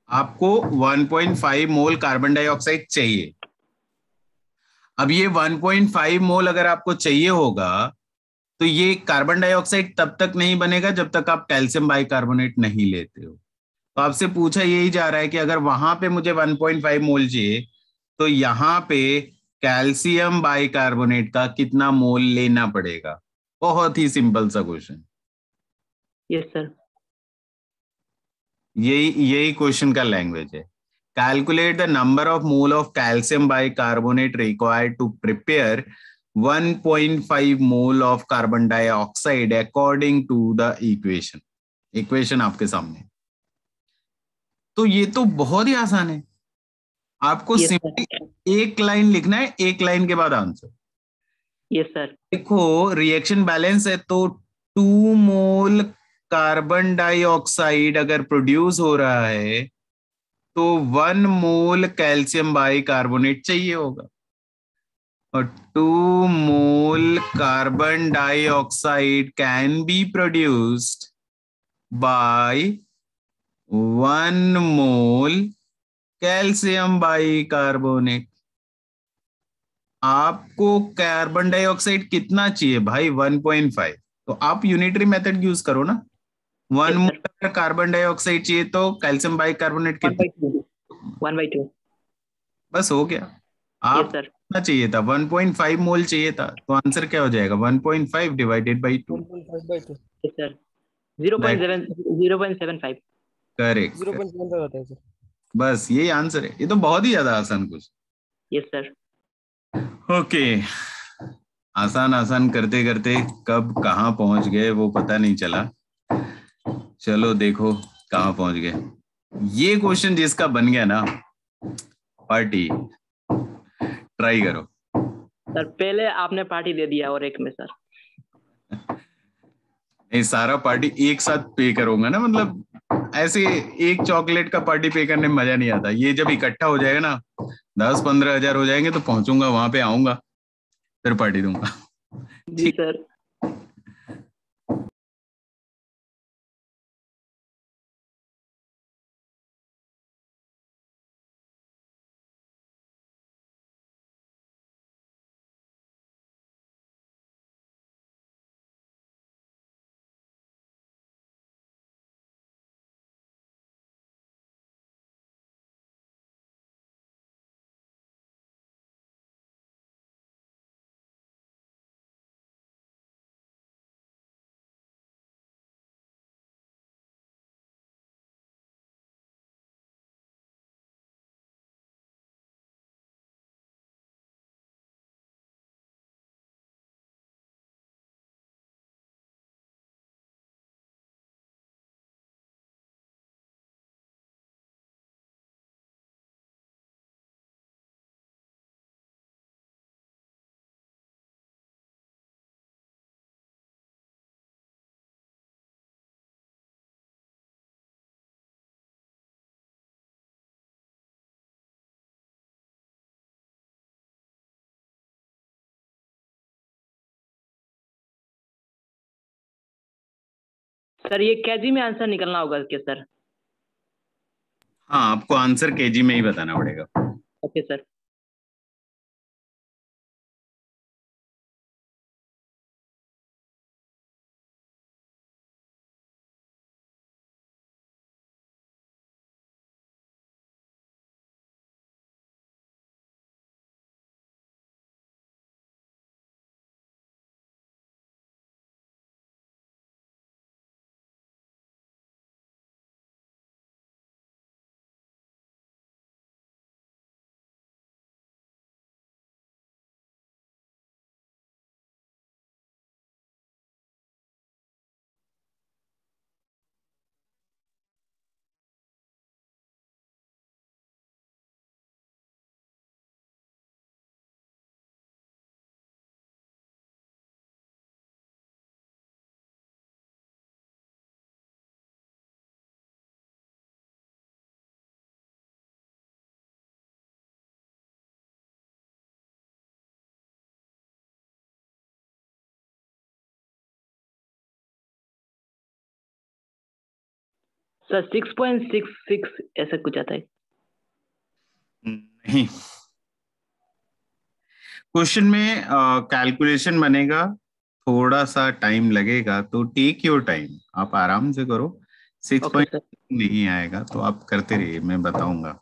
आपको 1.5 मोल कार्बन डाइऑक्साइड चाहिए। अब ये 1.5 मोल अगर आपको चाहिए होगा तो ये कार्बन डाइऑक्साइड तब तक नहीं बनेगा जब तक आप कैल्शियम बाइकार्बोनेट नहीं लेते हो। तो आपसे पूछा यही जा रहा है कि अगर वहां पे मुझे 1.5 मोल चाहिए तो यहाँ पे कैल्शियम बाइकार्बोनेट का कितना मोल लेना पड़ेगा। बहुत ही सिंपल सा क्वेश्चन। Yes sir. यही क्वेश्चन का लैंग्वेज है। Calculate the number of mole of calcium bicarbonate required to prepare 1.5 mole of carbon dioxide according to the equation. Equation आपके सामने। तो ये तो बहुत ही आसान है। आपको सिंपली एक लाइन लिखना है, एक लाइन के बाद आंसर। Yes sir. देखो रिएक्शन बैलेंस है तो 2 मोल कार्बन डाइऑक्साइड अगर प्रोड्यूस हो रहा है तो 1 मोल कैल्शियम बाइकार्बोनेट चाहिए होगा, और 2 mole carbon dioxide can be produced by 1 mole calcium bicarbonate. आपको कार्बन डाइऑक्साइड कितना चाहिए भाई? 1.5। तो आप यूनिटरी मेथड यूज करो ना। 1 मोल कार्बन डाइऑक्साइड चाहिए तो कैल्शियम बाइकार्बोनेट कितना? 1/2। बस हो गया। आप कितना चाहिए था? 1.5 मोल चाहिए था, तो आंसर क्या हो जाएगा? 1.5 डिवाइडेड बाई 2। 1.5/2 सर 0.75। करेक्ट, 0.75 होता है सर। बस यही आंसर है। ये तो बहुत ही ज्यादा आसान कुछ। Yes sir. ओके, आसान आसान करते करते कब कहाँ पहुंच गए वो पता नहीं चला। चलो देखो कहाँ पहुंच गए। ये क्वेश्चन जिसका बन गया ना, पार्टी ट्राई करो। सर पहले आपने पार्टी दे दिया और एक में सर। नहीं, सारा पार्टी एक साथ पे करूंगा ना, मतलब ऐसे एक चॉकलेट का पार्टी पे करने में मजा नहीं आता। ये जब इकट्ठा हो जाएगा ना, 10-15 हजार हो जाएंगे तो पहुंचूंगा वहां पे, आऊंगा फिर पार्टी दूंगा। जी सर। सर ये केजी में आंसर निकलना होगा क्या सर? हाँ, आपको आंसर केजी में ही बताना पड़ेगा। Okay sir. सर 6.66 ऐसा कुछ आता है। नहीं, क्वेश्चन में कैलकुलेशन बनेगा, थोड़ा सा टाइम लगेगा, तो टेक योर टाइम, आप आराम से करो। 6 ओके पॉइंट सर। नहीं आएगा तो आप करते रहिए, मैं बताऊंगा।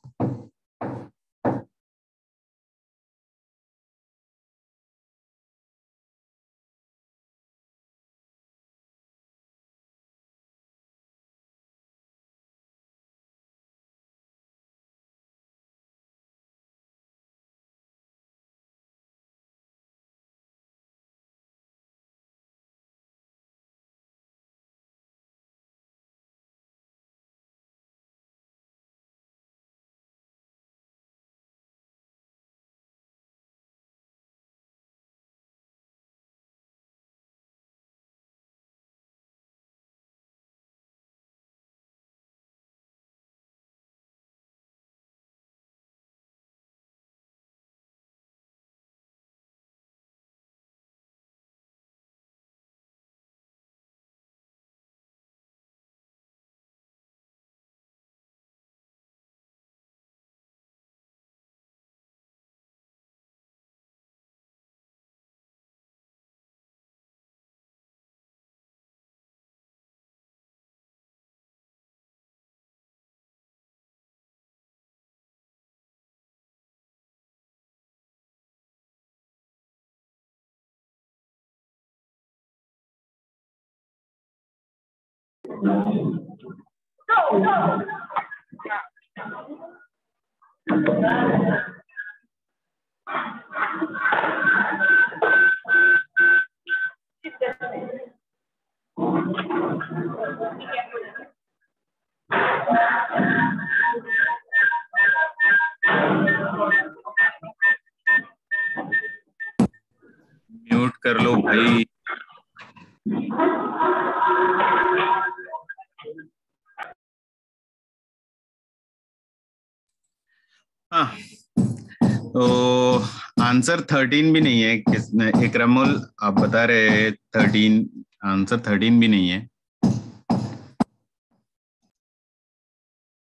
म्यूट कर लो भाई। हाँ, तो आंसर 13 भी नहीं है। किसने, इकरामुल आप बता रहे 13, आंसर 13 भी नहीं है।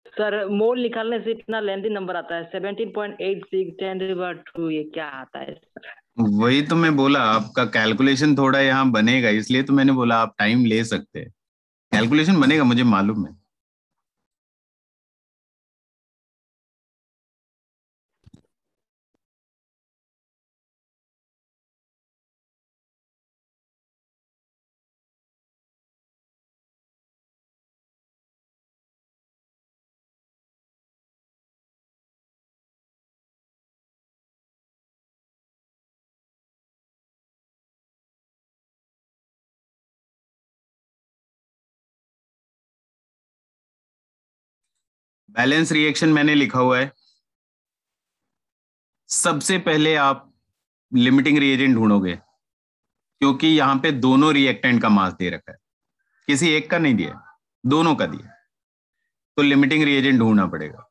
सर मोल निकालने से इतना लेंथी नंबर आता है 17.86 10⁻²। ये क्या आता है सर? वही तो मैं बोला, आपका कैलकुलेशन थोड़ा यहाँ बनेगा, इसलिए तो मैंने बोला आप टाइम ले सकते हैं। कैलकुलेशन बनेगा, मुझे मालूम है। बैलेंस रिएक्शन मैंने लिखा हुआ है। सबसे पहले आप लिमिटिंग रिएजेंट ढूंढोगे, क्योंकि यहाँ पे दोनों रिएक्टेंट का मास दे रखा है, किसी एक का नहीं दिया, दोनों का दिया, तो लिमिटिंग रिएजेंट ढूंढना पड़ेगा।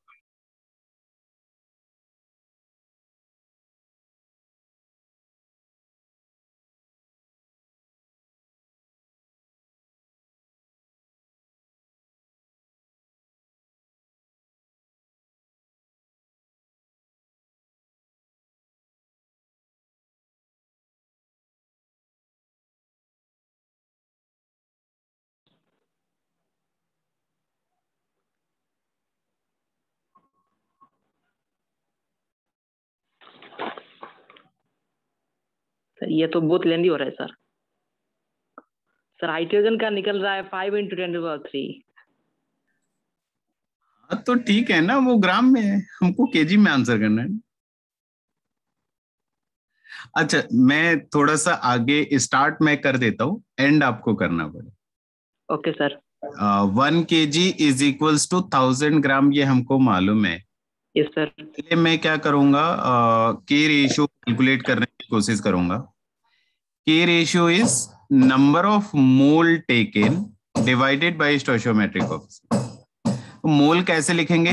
सर ये तो बहुत लेंदी हो रहा है सर। सर हाइड्रोजन का निकल रहा है 5 × 10⁻³ हाँ तो ठीक है ना, वो ग्राम में है, हमको केजी में आंसर करना है। अच्छा, मैं थोड़ा सा आगे स्टार्ट मैं कर देता हूँ, एंड आपको करना पड़ेगा। Okay sir. 1 kg is equals to 1000 gram, ये हमको मालूम है। Yes sir. इसलिए मैं क्या करूंगा, के रेशियो कैलकुलेट करने की कोशिश करूंगा। के ratio is number of mole taken divided by stoichiometric coefficient. Mole कैसे लिखेंगे,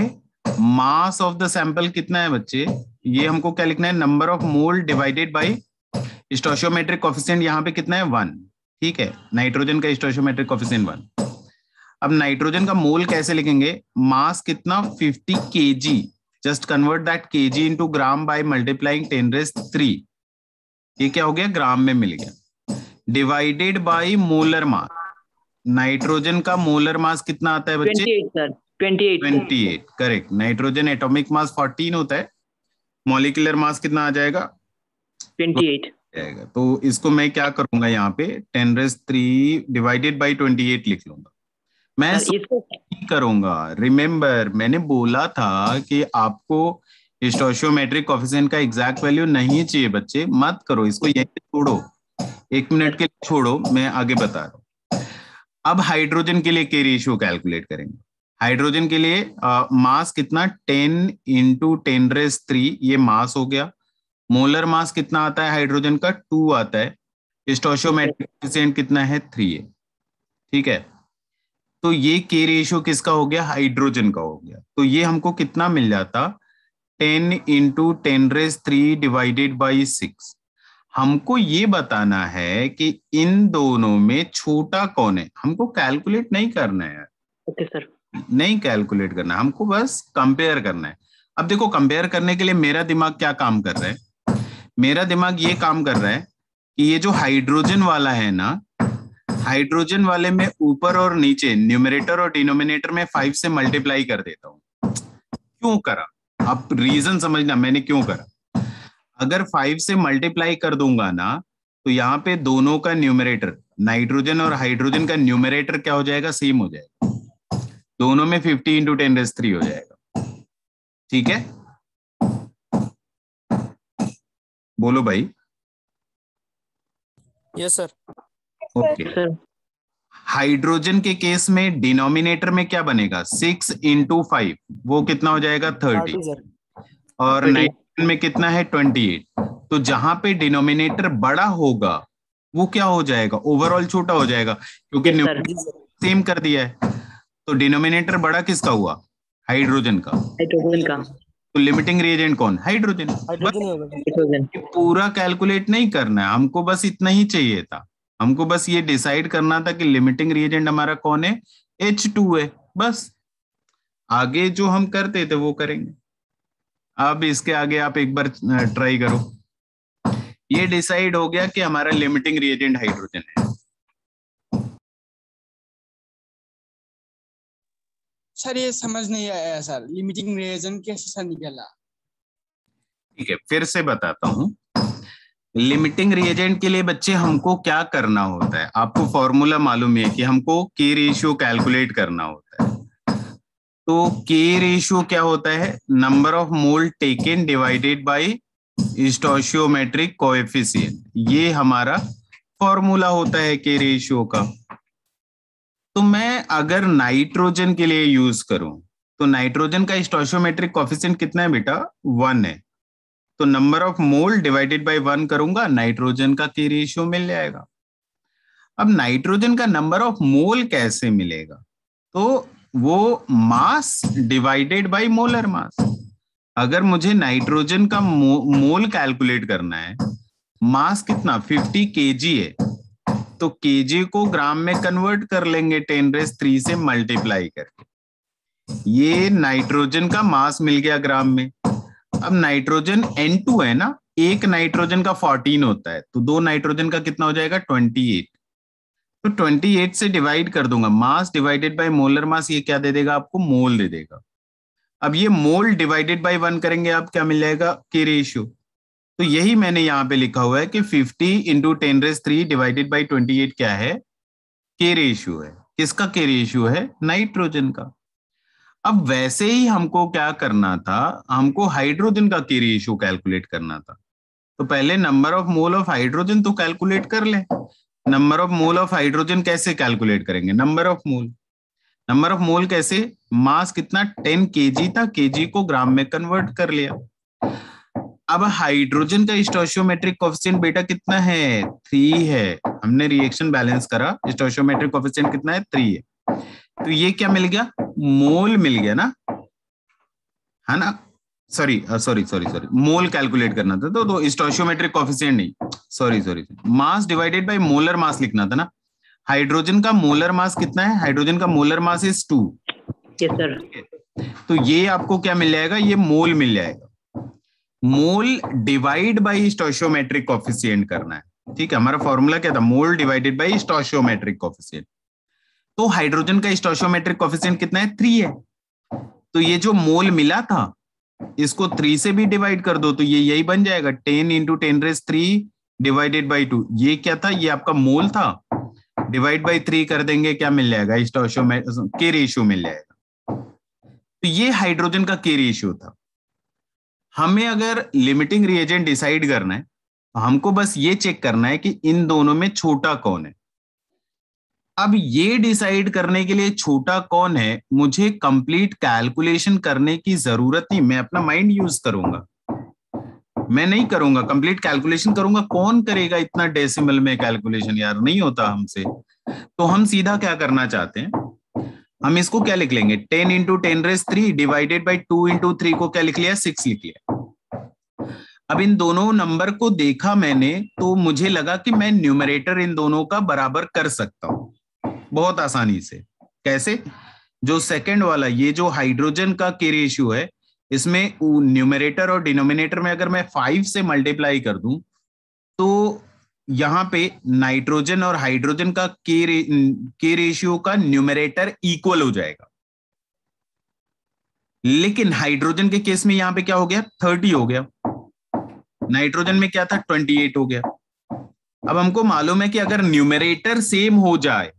मास ऑफ द सैंपल कितना है बच्चे, ये हमको क्या लिखना है, number of mole divided by stoichiometric coefficient, यहाँ पे कितना है 1। ठीक है, नाइट्रोजन का स्टोइचियोमेट्रिक कोएफिशिएंट 1। अब नाइट्रोजन का मोल कैसे लिखेंगे, मास कितना 50 kg, just convert that kg into gram by multiplying 10⁻³। ये क्या हो गया, ग्राम में मिल गया, divided by molar mass. Nitrogen का मोलर मास कितना आता है बच्चे, 28 sir, 28 correct. Nitrogen atomic mass 14 होता है, मॉलिक्यूलर मास कितना आ जाएगा, 28 जाएगा। तो इसको मैं क्या करूंगा, यहाँ पे 10⁻³ डिवाइडेड बाय 28 लिख लूंगा। मैं सर इसको करूंगा, रिमेम्बर मैंने बोला था कि आपको स्टोइचियोमेट्रिक कोएफिशिएंट का एग्जैक्ट वैल्यू नहीं चाहिए बच्चे, मत करो इसको, यहीं पे छोड़ो, 1 मिनट के लिए छोड़ो, मैं आगे बता रहा हूं। अब हाइड्रोजन के लिए के रेशियो कैलकुलेट करेंगे। हाइड्रोजन के लिए मास कितना 10 × 10⁻³ ये मास हो गया। मोलर मास कितना आता है हाइड्रोजन का 2 आता है, स्टोइचियोमेट्रिक कोएफिशिएंट कितना है 3 है। ठीक है, तो ये के रेशियो किसका हो गया, हाइड्रोजन का हो गया। तो ये हमको कितना मिल जाता, 10 × 10⁻³ डिवाइडेड बाय 6। हमको ये बताना है कि इन दोनों में छोटा कौन है, हमको कैलकुलेट नहीं करना है। Okay sir. नहीं कैलकुलेट करना, हमको बस कंपेयर करना है। अब देखो, कंपेयर करने के लिए मेरा दिमाग क्या काम कर रहा है, मेरा दिमाग ये काम कर रहा है कि ये जो हाइड्रोजन वाला है ना, हाइड्रोजन वाले में ऊपर और नीचे न्यूमरेटर और डिनोमिनेटर में 5 से मल्टीप्लाई कर देता हूं। क्यों करा, आप रीजन समझना मैंने क्यों करा। अगर 5 से मल्टीप्लाई कर दूंगा ना, तो यहाँ पे दोनों का न्यूमरेटर, नाइट्रोजन और हाइड्रोजन का न्यूमरेटर क्या हो जाएगा, सेम हो जाएगा, दोनों में 50 × 10⁻³ हो जाएगा। ठीक है, बोलो भाई। Yes sir. Okay, sir hydrogen के केस में डिनोमिनेटर में क्या बनेगा 6 × 5, वो कितना हो जाएगा 30, और नाइट्रोजन में कितना है 28। तो जहां पे डिनोमिनेटर बड़ा होगा वो क्या हो जाएगा, ओवरऑल छोटा हो जाएगा, क्योंकि सेम कर दिया है। तो डिनोमिनेटर बड़ा किसका हुआ, हाइड्रोजन का। तो लिमिटिंग रिएजेंट कौन, हाइड्रोजन। पूरा कैलकुलेट नहीं करना है हमको, बस इतना ही चाहिए था। हमको बस ये डिसाइड करना था कि लिमिटिंग रिएजेंट हमारा कौन है, H2 है। बस आगे जो हम करते थे वो करेंगे। अब इसके आगे आप एक बार ट्राई करो। ये डिसाइड हो गया कि हमारा लिमिटिंग रिएजेंट हाइड्रोजन है। सर ये समझ नहीं आया सर, लिमिटिंग रिएजेंट कैसे सर निकला? ठीक है, फिर से बताता हूं। लिमिटिंग रिएजेंट के लिए बच्चे हमको क्या करना होता है, आपको फॉर्मूला मालूम है कि हमको के रेशियो कैलकुलेट करना होता है। तो के रेशियो क्या होता है, number of mole taken divided by stoichiometric coefficient. ये हमारा फॉर्मूला होता है के रेशियो का। तो मैं अगर नाइट्रोजन के लिए यूज करूं तो नाइट्रोजन का स्टोइचियोमेट्रिक कोएफिशिएंट कितना है बेटा, 1 है। तो number of mole divided bye 1 करूंगा, नाइट्रोजन का के रेशियो मिल जाएगा। अब नाइट्रोजन का नंबर ऑफ मोल कैसे मिलेगा, तो वो मास डिवाइडेड बाय मोलर मास। अगर मुझे नाइट्रोजन का मोल कैलकुलेट करना है, मास कितना 50 kg है, तो kg को ग्राम में कन्वर्ट कर लेंगे 10³ से मल्टीप्लाई करके। ये नाइट्रोजन का मास मिल गया ग्राम में। अब नाइट्रोजन N2 है ना, एक नाइट्रोजन का 14 होता है, तो 2 नाइट्रोजन का कितना हो जाएगा 28। तो 28 से डिवाइड कर दूंगा, मास डिवाइडेड बाय मोलर मास, ये क्या दे देगा आपको, मोल दे देगा। अब ये मोल डिवाइडेड बाय 1 करेंगे, आप क्या मिल जाएगा, के रेशियो। तो यही मैंने यहाँ पे लिखा हुआ है कि 50 × 10³ डिवाइडेड बाय 28 क्या है, के रेशियो है। किसका के रेशियो है, नाइट्रोजन का। अब वैसे ही हमको क्या करना था, हमको हाइड्रोजन का के रेशियो कैलकुलेट करना था। तो पहले number of mole of hydrogen तो कैलकुलेट कर ले। Number of mole of hydrogen कैसे कैलकुलेट करेंगे, number of mole. Number of मोल कैसे, मास कितना 10 kg था, kg को ग्राम में कन्वर्ट कर लिया। अब हाइड्रोजन का स्टोइचियोमेट्रिक कोएफिशिएंट बेटा कितना है, 3 है। हमने रिएक्शन बैलेंस करा, स्टोइचियोमेट्रिक कोएफिशिएंट कितना है, 3 है। तो ये क्या मिल गया, मोल मिल गया ना, है ना। सॉरी मोल कैलकुलेट करना था, तो स्टोइचियोमेट्रिक कोएफिशिएंट नहीं, sorry mass divided by molar मास लिखना था ना। हाइड्रोजन का मोलर मास कितना है, हाइड्रोजन का molar mass is 2। Yes sir. तो ये आपको क्या मिल जाएगा, ये मोल मिल जाएगा। मोल डिवाइड बाय स्टोइचियोमेट्रिक कोएफिशिएंट करना है। ठीक है, हमारा फॉर्मूला क्या था, मोल डिवाइडेड बाय स्टोइचियोमेट्रिक कोएफिशिएंट। तो हाइड्रोजन का स्टोइचियोमेट्रिक कोएफिशिएंट कितना है, 3 है। तो ये जो मोल मिला था इसको 3 से भी डिवाइड कर दो, तो ये यही बन जाएगा 10 × 10³ डिवाइडेड बाय 2। ये क्या था, ये आपका मोल था, डिवाइड बाय 3 कर देंगे, क्या मिल जाएगा, स्टोइचियोमेट्रिक के रेशियो मिल जाएगा। तो ये हाइड्रोजन का के रेशियो था। हमें अगर लिमिटिंग रिएजेंट डिसाइड करना है, हमको बस ये चेक करना है कि इन दोनों में छोटा कौन है। अब ये डिसाइड करने के लिए छोटा कौन है, मुझे कंप्लीट कैलकुलेशन करने की जरूरत नहीं। मैं अपना माइंड यूज करूंगा, मैं नहीं करूंगा कंप्लीट कैलकुलेशन करूंगा। कौन करेगा इतना डेसिमल में कैलकुलेशन, यार नहीं होता हमसे। तो हम सीधा क्या करना चाहते हैं, हम इसको क्या लिख लेंगे, 10 × 10³ डिवाइडेड बाय 2 × 3 को क्या लिख लिया, 6 लिख लिया। अब इन दोनों नंबर को देखा मैंने, तो मुझे लगा कि मैं न्यूमरेटर इन दोनों का बराबर कर सकता हूं बहुत आसानी से। कैसे, जो सेकंड वाला, ये जो हाइड्रोजन का के रेशियो है, इसमें न्यूमरेटर और डिनोमिनेटर में अगर मैं 5 से मल्टीप्लाई कर दूं, तो यहां पे नाइट्रोजन और हाइड्रोजन का के रेशियो का न्यूमरेटर इक्वल हो जाएगा। लेकिन हाइड्रोजन के केस में यहां पे क्या हो गया, 30 हो गया। नाइट्रोजन में क्या था, 28 हो गया। अब हमको मालूम है कि अगर न्यूमरेटर सेम हो जाए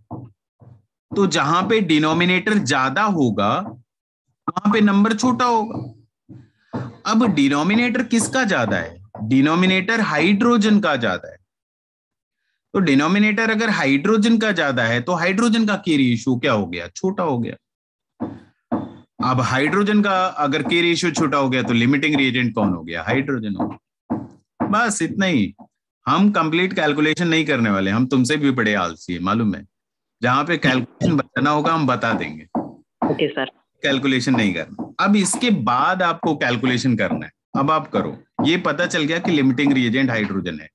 तो जहां पे डिनोमिनेटर ज्यादा होगा वहां पे नंबर छोटा होगा। अब डिनोमिनेटर किसका ज्यादा है, डिनोमिनेटर हाइड्रोजन का ज्यादा है। तो डिनोमिनेटर अगर हाइड्रोजन का ज्यादा है तो हाइड्रोजन का के रेशियो क्या हो गया, छोटा हो गया। अब हाइड्रोजन का अगर के रेशियो छोटा हो गया तो लिमिटिंग रिएजेंट कौन हो गया, हाइड्रोजन हो गया। बस इतना ही। हम कंप्लीट कैलकुलेशन नहीं करने वाले, हम तुमसे भी बड़े आलसी है मालूम है। जहां पे कैलकुलेशन बताना होगा हम बता देंगे। Okay sir. कैलकुलेशन नहीं करना। अब इसके बाद आपको कैलकुलेशन करना है, अब आप करो। ये पता चल गया कि लिमिटिंग रिएजेंट हाइड्रोजन है।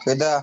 किधर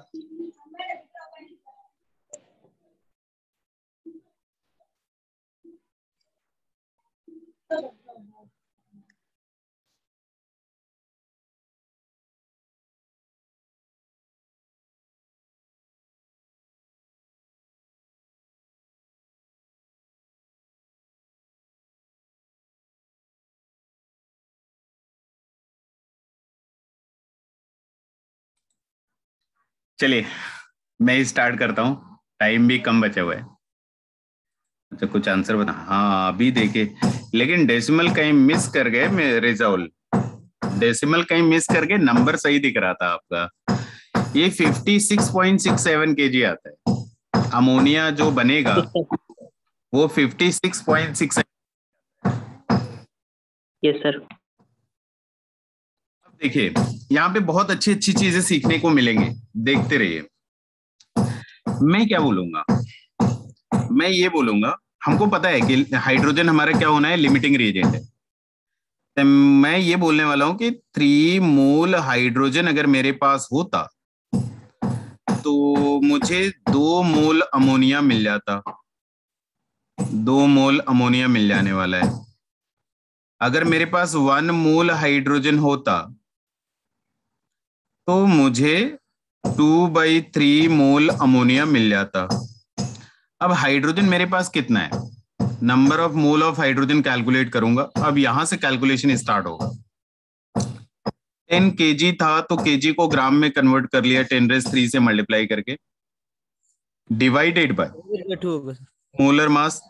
चलिए मैं स्टार्ट करता हूँ, टाइम भी कम बचा हुआ है। अच्छा कुछ आंसर बता। हाँ अभी देखे, लेकिन डेसिमल कहीं मिस कर गए मैं रिजॉल्व, डेसिमल कहीं मिस करके नंबर सही दिख रहा था आपका। ये 56.67 kg आता है। अमोनिया जो बनेगा वो 56.67। Yes sir. अब देखिए यहाँ पे बहुत अच्छी अच्छी चीजें सीखने को मिलेंगे, देखते रहिए। मैं क्या बोलूंगा, मैं ये बोलूंगा, हमको पता है कि हाइड्रोजन हमारा क्या होना है, लिमिटिंग रिएजेंट है। तो मैं ये बोलने वाला हूं कि 3 मोल हाइड्रोजन अगर मेरे पास होता तो मुझे 2 मोल अमोनिया मिल जाता, 2 मोल अमोनिया मिल जाने वाला है। अगर मेरे पास 1 मोल हाइड्रोजन होता तो मुझे 2/3 मोल अमोनिया मिल जाता। अब हाइड्रोजन मेरे पास कितना है, number of mole of hydrogen calculate करूंगा। अब यहां से कैलकुलेशन स्टार्ट होगा। 10 kg था तो kg को ग्राम में कन्वर्ट कर लिया 10⁻³ से मल्टीप्लाई करके, डिवाइडेड बाय मोलर मास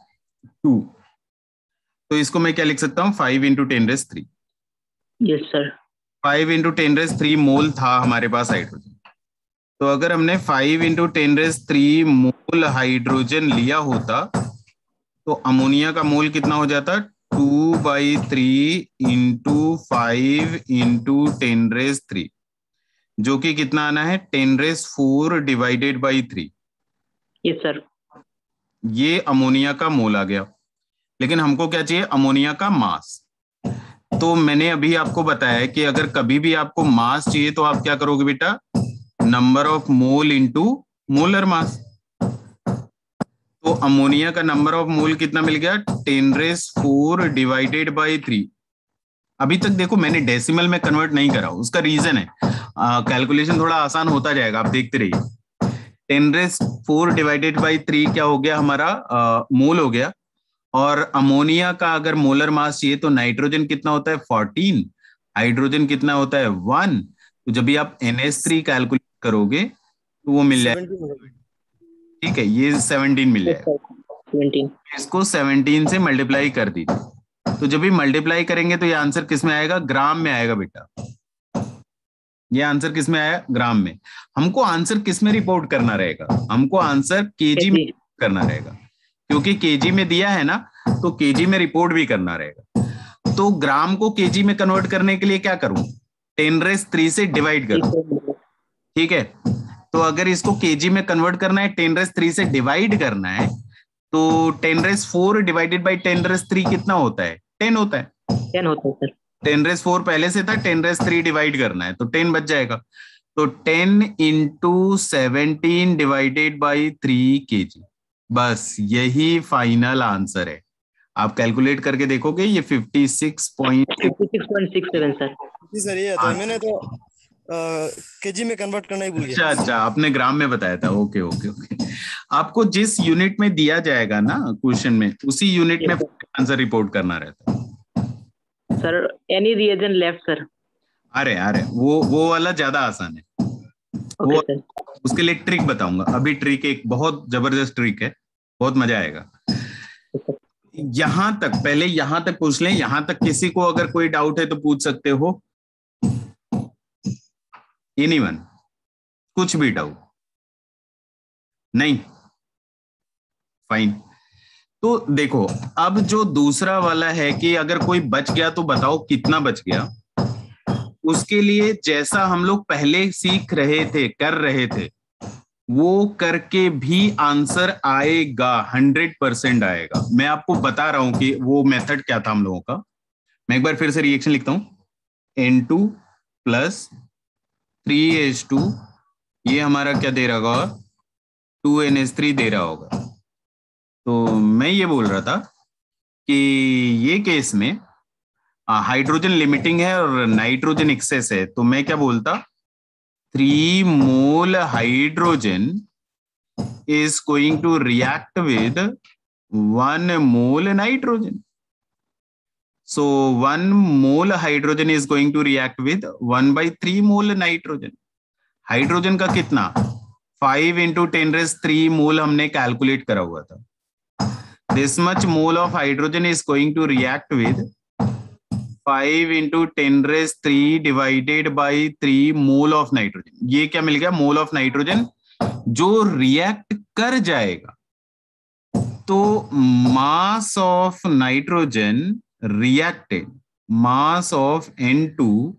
2। तो इसको मैं क्या लिख सकता हूं, 5 × 10⁻³। Yes sir. 5 × 10⁻³ मोल था हमारे पास हाइड्रोजन। तो अगर हमने 5 × 10⁻³ मोल हाइड्रोजन लिया होता तो अमोनिया का मोल कितना हो जाता, 2/3 × 5 × 10⁻³, जो कि कितना आना है 10⁻⁴ डिवाइडेड बाई 3। Yes sir. ये अमोनिया का मोल आ गया। लेकिन हमको क्या चाहिए, अमोनिया का मास। तो मैंने अभी आपको बताया कि अगर कभी भी आपको मास चाहिए तो आप क्या करोगे बेटा, number of mole into molar mass. तो अमोनिया का नंबर ऑफ मोल कितना मिल गया, 10⁻⁴ डिवाइडेड बाई 3। अभी तक देखो मैंने डेसिमल में कन्वर्ट नहीं करा, उसका रीजन है कैलकुलेशन थोड़ा आसान होता जाएगा, आप देखते रहिए। 10⁻⁴ डिवाइडेड बाई 3 क्या हो गया हमारा, मोल हो गया। और अमोनिया का अगर मोलर मास चाहिए तो नाइट्रोजन कितना होता है 14, हाइड्रोजन कितना होता है 1। तो जब भी आप NH3 कैलकुलेट करोगे तो वो मिल जाएगा, ठीक है, ये 17 मिल जाएगा। 17। इसको 17 से मल्टीप्लाई कर दीजिए। तो जब भी मल्टीप्लाई करेंगे तो ये आंसर किस में आएगा, ग्राम में आएगा बेटा। ये आंसर किस में आया, ग्राम में। हमको आंसर किस में रिपोर्ट करना रहेगा, हमको आंसर केजी में करना रहेगा, क्योंकि केजी में दिया है ना, तो केजी में रिपोर्ट भी करना रहेगा। तो ग्राम को केजी में कन्वर्ट करने के लिए क्या करूं? 10⁻³ से डिवाइड करूं, ठीक है। तो अगर इसको केजी में कन्वर्ट करना है, 10⁻³ से डिवाइड करना है, तो 10⁻⁴ डिवाइडेड बाई 10⁻³ कितना होता है? 10 होता है। 10 होता है सर। 10⁻⁴ पहले से था, 10⁻³ डिवाइड करना है तो 10 बच जाएगा। तो 10 × 17 डिवाइडेड बाई 3 kg, बस यही फाइनल आंसर है। आप कैलकुलेट करके देखोगे, ये 56.67 सर। जी सर, ये था, मैंने तो केजी में कन्वर्ट करना ही भूल गया। अच्छा, आपने ग्राम में बताया था। Okay okay okay. आपको जिस यूनिट में दिया जाएगा ना क्वेश्चन में, उसी यूनिट में आंसर रिपोर्ट करना रहता है sir. Any reagent left sir. अरे अरे, वो वाला ज्यादा आसान है। Okay sir. उसके लिए ट्रिक बताऊंगा अभी। ट्रिक एक बहुत जबरदस्त ट्रिक है, बहुत मजा आएगा। यहां तक, पहले यहां तक पूछ लें। यहां तक किसी को अगर कोई डाउट है तो पूछ सकते हो। एनीवन, कुछ भी डाउट नहीं? फाइन। तो देखो, अब जो दूसरा वाला है कि अगर कोई बच गया तो बताओ कितना बच गया। उसके लिए जैसा हम लोग पहले सीख रहे थे, कर रहे थे, वो करके भी आंसर आएगा, 100% आएगा। मैं आपको बता रहा हूं कि वो मेथड क्या था हम लोगों का। मैं एक बार फिर से रिएक्शन लिखता हूं। N2 + 3H2, ये हमारा क्या दे रहा होगा? 2NH3 दे रहा होगा। तो मैं ये बोल रहा था कि ये केस में हाइड्रोजन लिमिटिंग है और नाइट्रोजन एक्सेस है, तो मैं क्या बोलता? 3 मोल hydrogen is going to react with 1 mole nitrogen. So 1 mole hydrogen is going to react with 1/3 mole nitrogen. Hydrogen का कितना? 5 × 10⁻³ मोल हमने कैलकुलेट करा हुआ था। This much mole of hydrogen is going to react with 5 × 10⁻³ divided by 3 mole of nitrogen. ये क्या मिल गया? Mole of nitrogen जो रिएक्ट कर जाएगा। तो mass of nitrogen reacted, mass of N2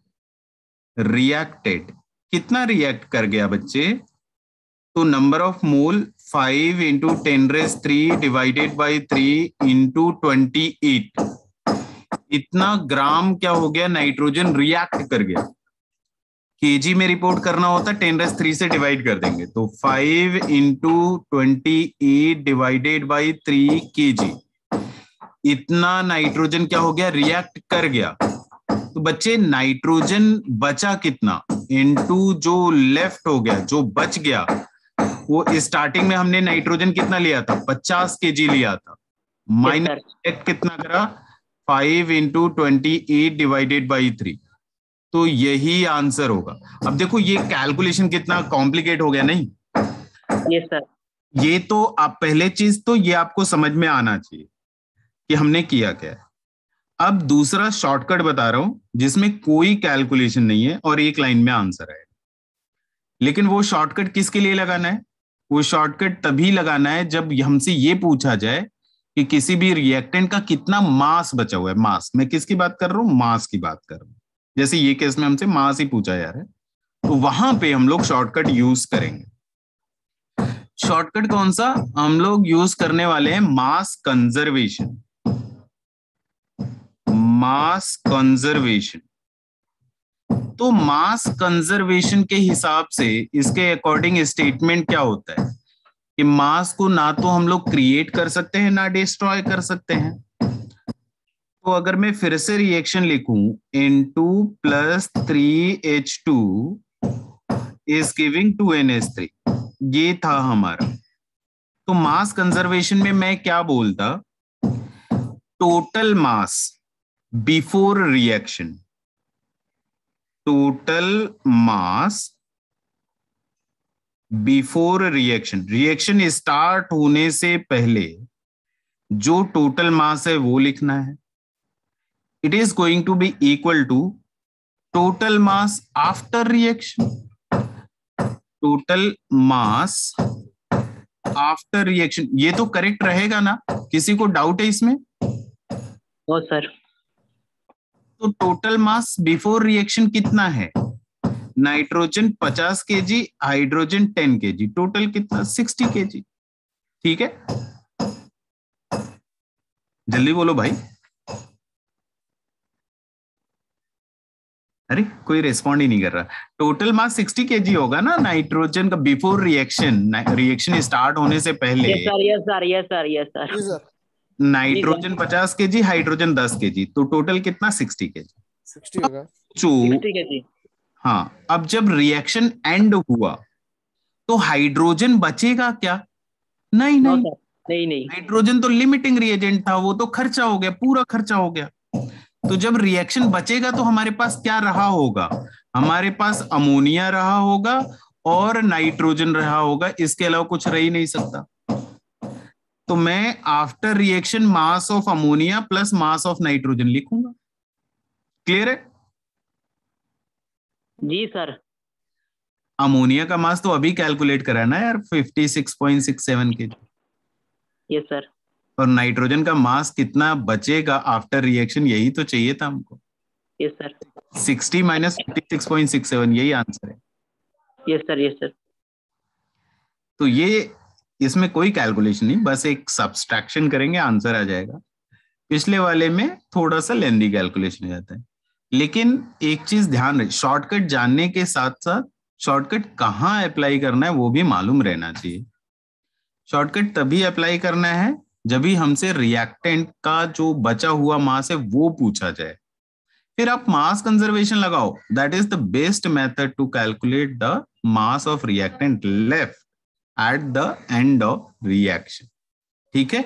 reacted, कितना रिएक्ट कर गया बच्चे? तो number of mole 5 × 10⁻³ divided by 3 × 28, इतना ग्राम क्या हो गया? नाइट्रोजन रिएक्ट कर गया। केजी में रिपोर्ट करना होता, 10⁻³ से डिवाइड कर देंगे, तो 5 × 28 डिवाइडेड बाई 3 kg, इतना नाइट्रोजन क्या हो गया? रिएक्ट कर गया। तो बच्चे नाइट्रोजन बचा कितना? N2 जो लेफ्ट हो गया, जो बच गया, वो स्टार्टिंग में हमने नाइट्रोजन कितना लिया था? 50 kg लिया था। माइनस कितना करा? 5 × 28 डिवाइडेड बाई 3, तो यही आंसर होगा। अब देखो ये कैलकुलेशन कितना कॉम्प्लिकेट हो गया, नहीं? Yes sir. ये तो आप पहले चीज तो ये आपको समझ में आना चाहिए कि हमने किया क्या है। अब दूसरा शॉर्टकट बता रहा हूं जिसमें कोई कैलकुलेशन नहीं है और एक लाइन में आंसर है। लेकिन वो शॉर्टकट किसके लिए लगाना है? वो शॉर्टकट तभी लगाना है जब हमसे ये पूछा जाए कि किसी भी रिएक्टेंट का कितना मास बचा हुआ है। मास, मैं किसकी बात कर रहा हूं? मास की बात कर रहा हूं। जैसे ये केस में हमसे मास ही पूछा जा रहा है, तो वहां पे हम लोग शॉर्टकट यूज करेंगे। शॉर्टकट कौन सा हम लोग यूज करने वाले हैं? Mass conservation. Mass conservation. तो मास कंजर्वेशन के हिसाब से इसके अकॉर्डिंग स्टेटमेंट क्या होता है कि मास को ना तो हम लोग क्रिएट कर सकते हैं ना डिस्ट्रॉय कर सकते हैं। तो अगर मैं फिर से रिएक्शन लिखूं, N2 + 3H2 is giving 2NH3, ये था हमारा। तो मास कंजर्वेशन में मैं क्या बोलता? Total mass before reaction, total mass before reaction, reaction start होने से पहले जो टोटल मास है वो लिखना है। It is going to be equal to total mass after reaction. Total mass after reaction, ये तो करेक्ट रहेगा ना? किसी को डाउट है इसमें? No sir. तो टोटल मास बिफोर रिएक्शन कितना है? Nitrogen 50 kg, hydrogen 10 kg, total कितना? 60 kg। ठीक है, जल्दी बोलो भाई। अरे कोई रेस्पॉन्ड ही नहीं कर रहा। टोटल मास 60 kg होगा ना नाइट्रोजन का बिफोर रिएक्शन, रिएक्शन स्टार्ट होने से पहले। Yes sir, yes sir, yes sir, yes sir. जी sir. Nitrogen 50 kg, hydrogen 10 kg, तो टोटल कितना? 60 kg। 60 होगा। ठीक है जी। हाँ, अब जब रिएक्शन एंड हुआ तो हाइड्रोजन बचेगा क्या? नहीं नो नहीं, सर, नहीं नहीं। हाइड्रोजन तो लिमिटिंग रिएजेंट था, वो तो खर्चा हो गया, पूरा खर्चा हो गया। तो जब रिएक्शन बचेगा तो हमारे पास क्या रहा होगा? हमारे पास अमोनिया रहा होगा और नाइट्रोजन रहा होगा, इसके अलावा कुछ रह ही नहीं सकता। तो मैं after reaction mass of ammonia plus mass of nitrogen लिखूंगा। क्लियर है? जी सर। अमोनिया का मास तो अभी कैलकुलेट करा ना यार, 56.67 kg। Yes sir. और नाइट्रोजन का मास कितना बचेगा आफ्टर रिएक्शन, यही तो चाहिए था हमको। Yes sir. 60 माइनस 56.67, यही आंसर है। Yes sir, yes sir. तो ये इसमें कोई कैलकुलेशन नहीं, बस एक सब्सट्रैक्शन करेंगे, आंसर आ जाएगा। पिछले वाले में थोड़ा सा लेंदी कैलकुलेशन हो जाता है, लेकिन एक चीज ध्यान रहे, शॉर्टकट जानने के साथ साथ शॉर्टकट कहाँ अप्लाई करना है वो भी मालूम रहना चाहिए। शॉर्टकट तभी अप्लाई करना है जब भी हमसे रिएक्टेंट का जो बचा हुआ मास है वो पूछा जाए, फिर आप मास कंजर्वेशन लगाओ। That is the best method to calculate the mass of reactant left at the end of reaction. ठीक है,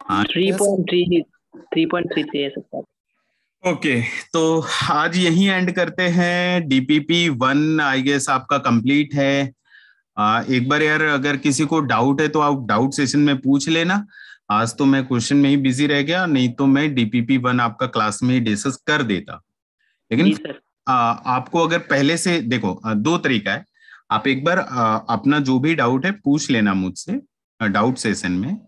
3.33 है सर। ओके, तो आज यही एंड करते हैं। DPP 1 आई गेस आपका कंप्लीट है। एक बार यार अगर किसी को डाउट है तो आप डाउट सेशन में पूछ लेना। आज तो मैं क्वेश्चन में ही बिजी रह गया, नहीं तो मैं DPP 1 आपका क्लास में ही डिस्कस कर देता। लेकिन आपको अगर पहले से देखो, दो तरीका है। आप एक बार अपना जो भी डाउट है पूछ लेना मुझसे डाउट सेशन में,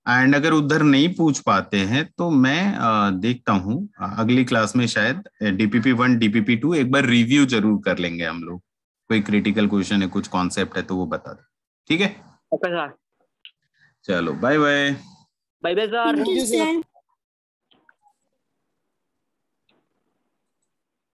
एंड अगर उधर नहीं पूछ पाते हैं तो मैं देखता हूँ अगली क्लास में शायद DPP 1 DPP 2 एक बार रिव्यू जरूर कर लेंगे हम लोग। कोई क्रिटिकल क्वेश्चन है, कुछ कॉन्सेप्ट है तो वो बता दो। ठीक है, ओके सर। चलो bye bye. Bye bye sir.